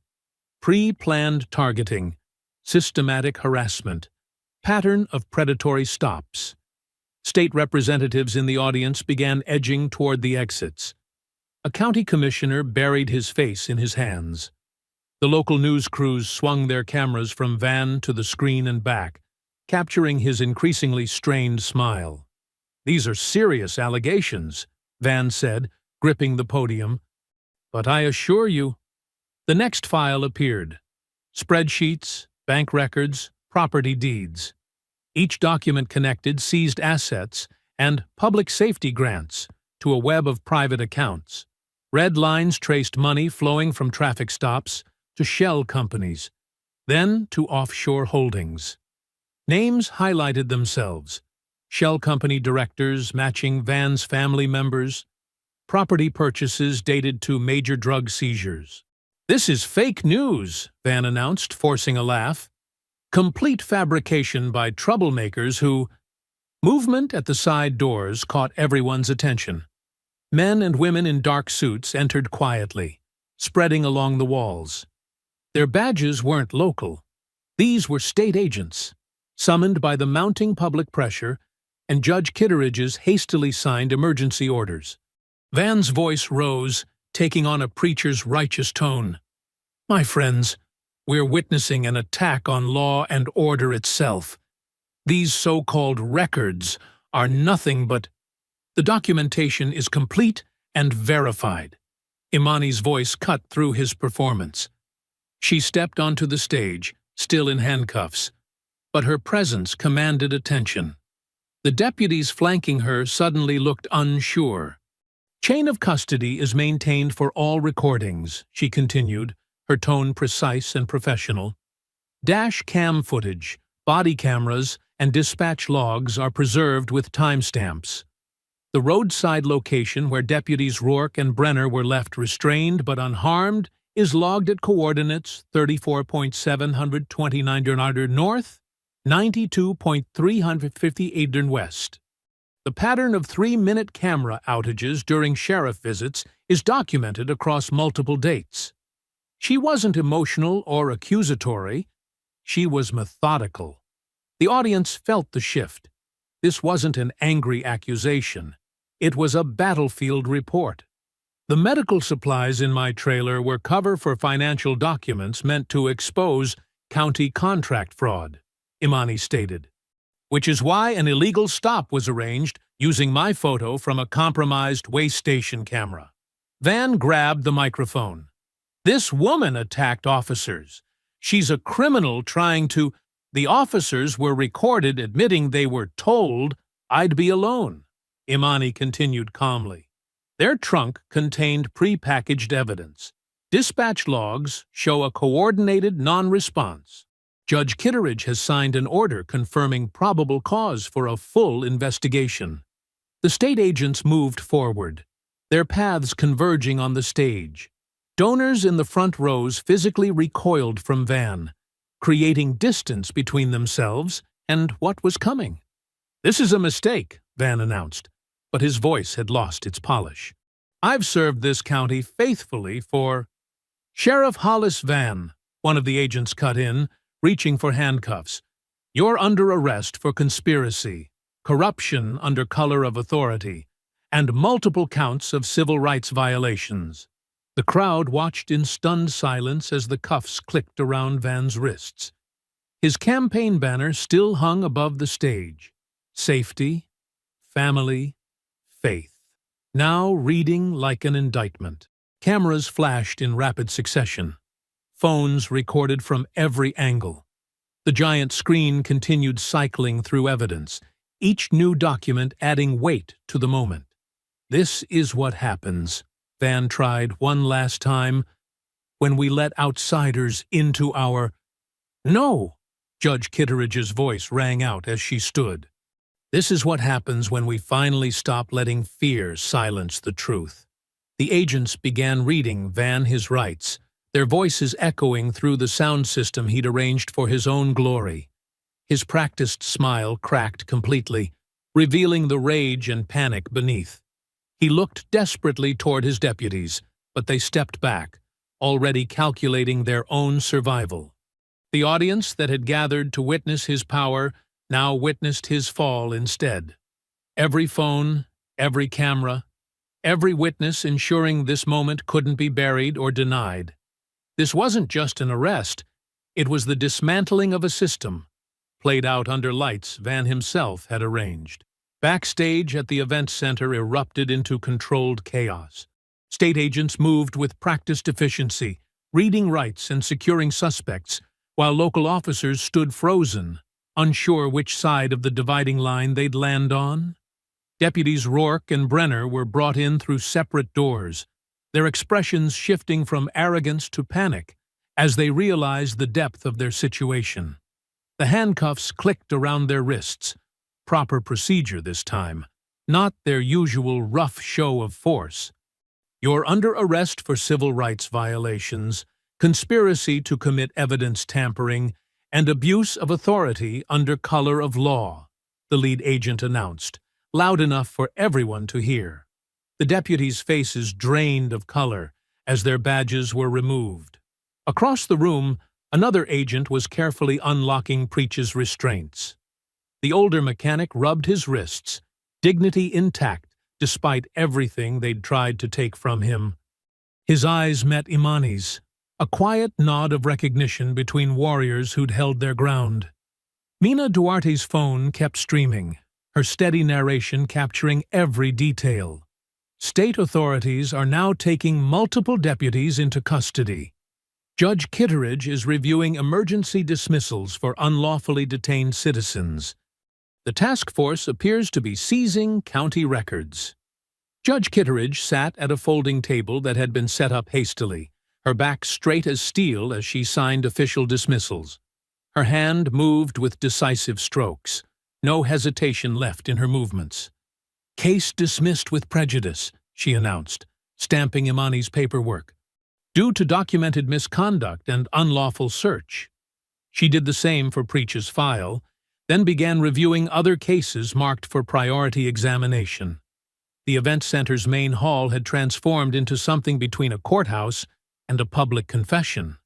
Pre-planned targeting, systematic harassment, pattern of predatory stops. State representatives in the audience began edging toward the exits. A county commissioner buried his face in his hands. The local news crews swung their cameras from Van to the screen and back, capturing his increasingly strained smile. "These are serious allegations," Van said, gripping the podium. "But I assure you..." The next file appeared. Spreadsheets, bank records, property deeds. Each document connected seized assets and public safety grants to a web of private accounts. Red lines traced money flowing from traffic stops to shell companies, then to offshore holdings. Names highlighted themselves. Shell company directors matching Van's family members. Property purchases dated to major drug seizures. "This is fake news," Van announced, forcing a laugh. "Complete fabrication by troublemakers who..." Movement at the side doors caught everyone's attention. Men and women in dark suits entered quietly, spreading along the walls. Their badges weren't local. These were state agents, summoned by the mounting public pressure and Judge Kitteridge's hastily signed emergency orders. Van's voice rose, taking on a preacher's righteous tone. "My friends, we're witnessing an attack on law and order itself. These so-called records are nothing but... The documentation is complete and verified." Imani's voice cut through his performance. She stepped onto the stage, still in handcuffs, but her presence commanded attention. The deputies flanking her suddenly looked unsure. "Chain of custody is maintained for all recordings," she continued, her tone precise and professional. "Dash cam footage, body cameras, and dispatch logs are preserved with timestamps. The roadside location where deputies Rourke and Brenner were left restrained but unharmed is logged at coordinates 34.729 north, 92.358 west. The pattern of 3-minute camera outages during sheriff visits is documented across multiple dates. She wasn't emotional or accusatory. She was methodical. The audience felt the shift. This wasn't an angry accusation. It was a battlefield report. The medical supplies in my trailer were cover for financial documents meant to expose county contract fraud, Imani stated, which is why an illegal stop was arranged using my photo from a compromised waste station camera. Van grabbed the microphone. "This woman attacked officers. She's a criminal trying to—" "The officers were recorded admitting they were told I'd be alone," Imani continued calmly. "Their trunk contained pre-packaged evidence. Dispatch logs show a coordinated non-response. Judge Kitteridge has signed an order confirming probable cause for a full investigation." The state agents moved forward, their paths converging on the stage. Donors in the front rows physically recoiled from Van, creating distance between themselves and what was coming. "This is a mistake," Van announced, but his voice had lost its polish. "I've served this county faithfully for—" "Sheriff Hollis Van," one of the agents cut in, reaching for handcuffs. "You're under arrest for conspiracy, corruption under color of authority, and multiple counts of civil rights violations." The crowd watched in stunned silence as the cuffs clicked around Van's wrists. His campaign banner still hung above the stage. Safety, family, faith. Now reading like an indictment. Cameras flashed in rapid succession. Phones recorded from every angle. The giant screen continued cycling through evidence, each new document adding weight to the moment. "This is what happens," Van tried one last time, "when we let outsiders into our—" "No!" Judge Kitteridge's voice rang out as she stood. "This is what happens when we finally stop letting fear silence the truth." The agents began reading Van his rights, their voices echoing through the sound system he'd arranged for his own glory. His practiced smile cracked completely, revealing the rage and panic beneath. He looked desperately toward his deputies, but they stepped back, already calculating their own survival. The audience that had gathered to witness his power now witnessed his fall instead. Every phone, every camera, every witness ensuring this moment couldn't be buried or denied. This wasn't just an arrest, it was the dismantling of a system, played out under lights Van himself had arranged. Backstage at the event center erupted into controlled chaos. State agents moved with practiced efficiency, reading rights and securing suspects, while local officers stood frozen, unsure which side of the dividing line they'd land on. Deputies Rourke and Brenner were brought in through separate doors, their expressions shifting from arrogance to panic as they realized the depth of their situation. The handcuffs clicked around their wrists, proper procedure this time, not their usual rough show of force. "You're under arrest for civil rights violations, conspiracy to commit evidence tampering, and abuse of authority under color of law," the lead agent announced, loud enough for everyone to hear. The deputies' faces drained of color as their badges were removed. Across the room, another agent was carefully unlocking Preach's restraints. The older mechanic rubbed his wrists, dignity intact despite everything they'd tried to take from him. His eyes met Imani's, a quiet nod of recognition between warriors who'd held their ground. Mina Duarte's phone kept streaming, her steady narration capturing every detail. "State authorities are now taking multiple deputies into custody. Judge Kitteridge is reviewing emergency dismissals for unlawfully detained citizens. The task force appears to be seizing county records. Judge Kitteridge sat at a folding table that had been set up hastily, her back straight as steel as she signed official dismissals. Her hand moved with decisive strokes, no hesitation left in her movements. "Case dismissed with prejudice," she announced, stamping Imani's paperwork, "due to documented misconduct and unlawful search." She did the same for Preach's file, then began reviewing other cases marked for priority examination. The event center's main hall had transformed into something between a courthouse and a public confession.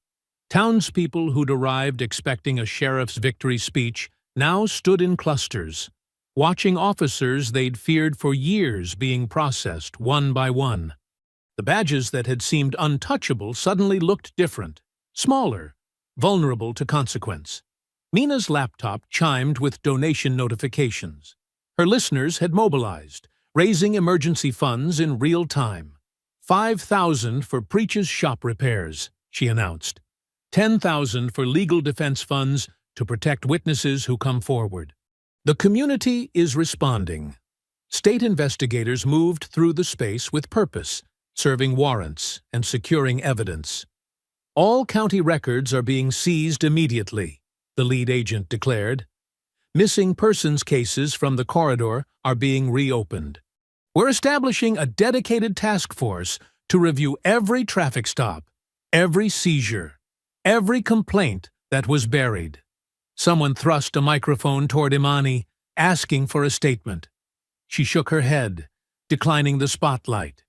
Townspeople who'd arrived expecting a sheriff's victory speech now stood in clusters, watching officers they'd feared for years being processed one by one. The badges that had seemed untouchable suddenly looked different, smaller, vulnerable to consequence. Mina's laptop chimed with donation notifications. Her listeners had mobilized, raising emergency funds in real time. 5,000 for Preach's shop repairs, she announced. 10,000 for legal defense funds to protect witnesses who come forward. The community is responding. State investigators moved through the space with purpose, serving warrants and securing evidence. "All county records are being seized immediately," the lead agent declared. "Missing persons cases from the corridor are being reopened. We're establishing a dedicated task force to review every traffic stop, every seizure, every complaint that was buried." Someone thrust a microphone toward Imani, asking for a statement. She shook her head, declining the spotlight.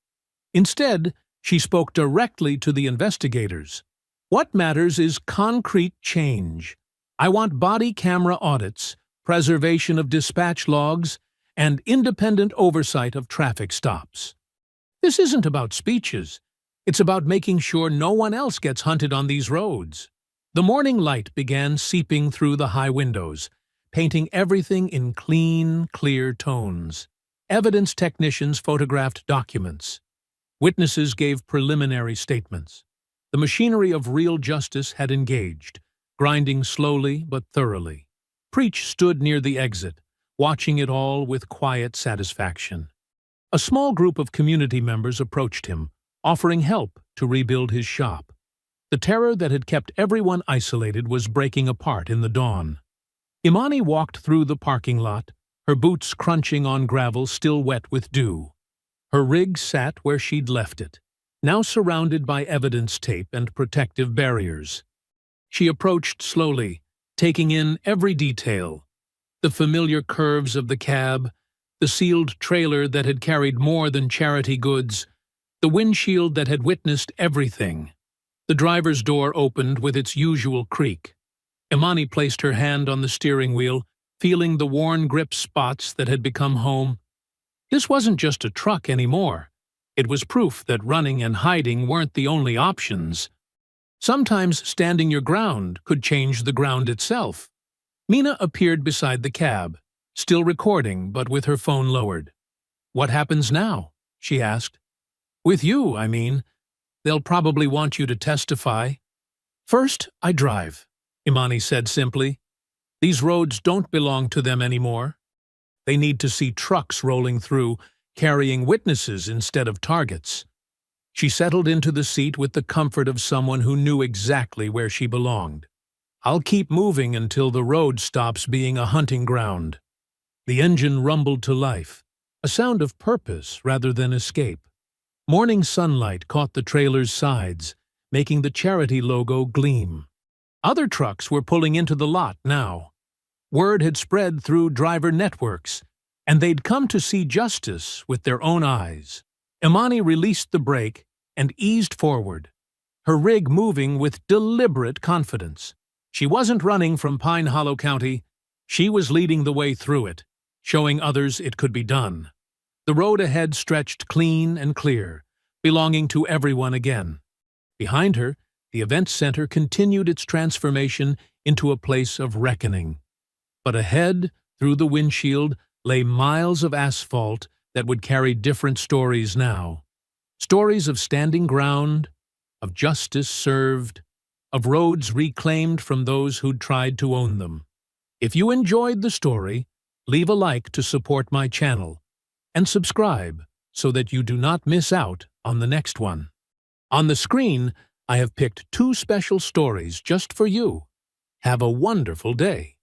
Instead, she spoke directly to the investigators. "What matters is concrete change. I want body camera audits, preservation of dispatch logs, and independent oversight of traffic stops. This isn't about speeches. It's about making sure no one else gets hunted on these roads." The morning light began seeping through the high windows, painting everything in clean, clear tones. Evidence technicians photographed documents. Witnesses gave preliminary statements. The machinery of real justice had engaged, grinding slowly but thoroughly. Preach stood near the exit, watching it all with quiet satisfaction. A small group of community members approached him, offering help to rebuild his shop. The terror that had kept everyone isolated was breaking apart in the dawn. Imani walked through the parking lot, her boots crunching on gravel still wet with dew. Her rig sat where she'd left it, now surrounded by evidence tape and protective barriers. She approached slowly, taking in every detail: the familiar curves of the cab, the sealed trailer that had carried more than charity goods, the windshield that had witnessed everything. The driver's door opened with its usual creak. Imani placed her hand on the steering wheel, feeling the worn grip spots that had become home. This wasn't just a truck anymore. It was proof that running and hiding weren't the only options. Sometimes standing your ground could change the ground itself. Mina appeared beside the cab, still recording but with her phone lowered. "What happens now?" she asked. "With you, I mean. They'll probably want you to testify." "First, I drive," Imani said simply. "These roads don't belong to them anymore. They need to see trucks rolling through, carrying witnesses instead of targets." She settled into the seat with the comfort of someone who knew exactly where she belonged. "I'll keep moving until the road stops being a hunting ground." The engine rumbled to life, a sound of purpose rather than escape. Morning sunlight caught the trailer's sides, making the charity logo gleam. Other trucks were pulling into the lot now. Word had spread through driver networks, and they'd come to see justice with their own eyes. Imani released the brake and eased forward, her rig moving with deliberate confidence. She wasn't running from Pine Hollow County. She was leading the way through it, showing others it could be done. The road ahead stretched clean and clear, belonging to everyone again. Behind her, the event center continued its transformation into a place of reckoning. But ahead, through the windshield, lay miles of asphalt that would carry different stories now. Stories of standing ground, of justice served, of roads reclaimed from those who'd tried to own them. If you enjoyed the story, Leave a like to support my channel, and subscribe so that you do not miss out on the next one. On the screen, I have picked 2 special stories just for you. Have a wonderful day.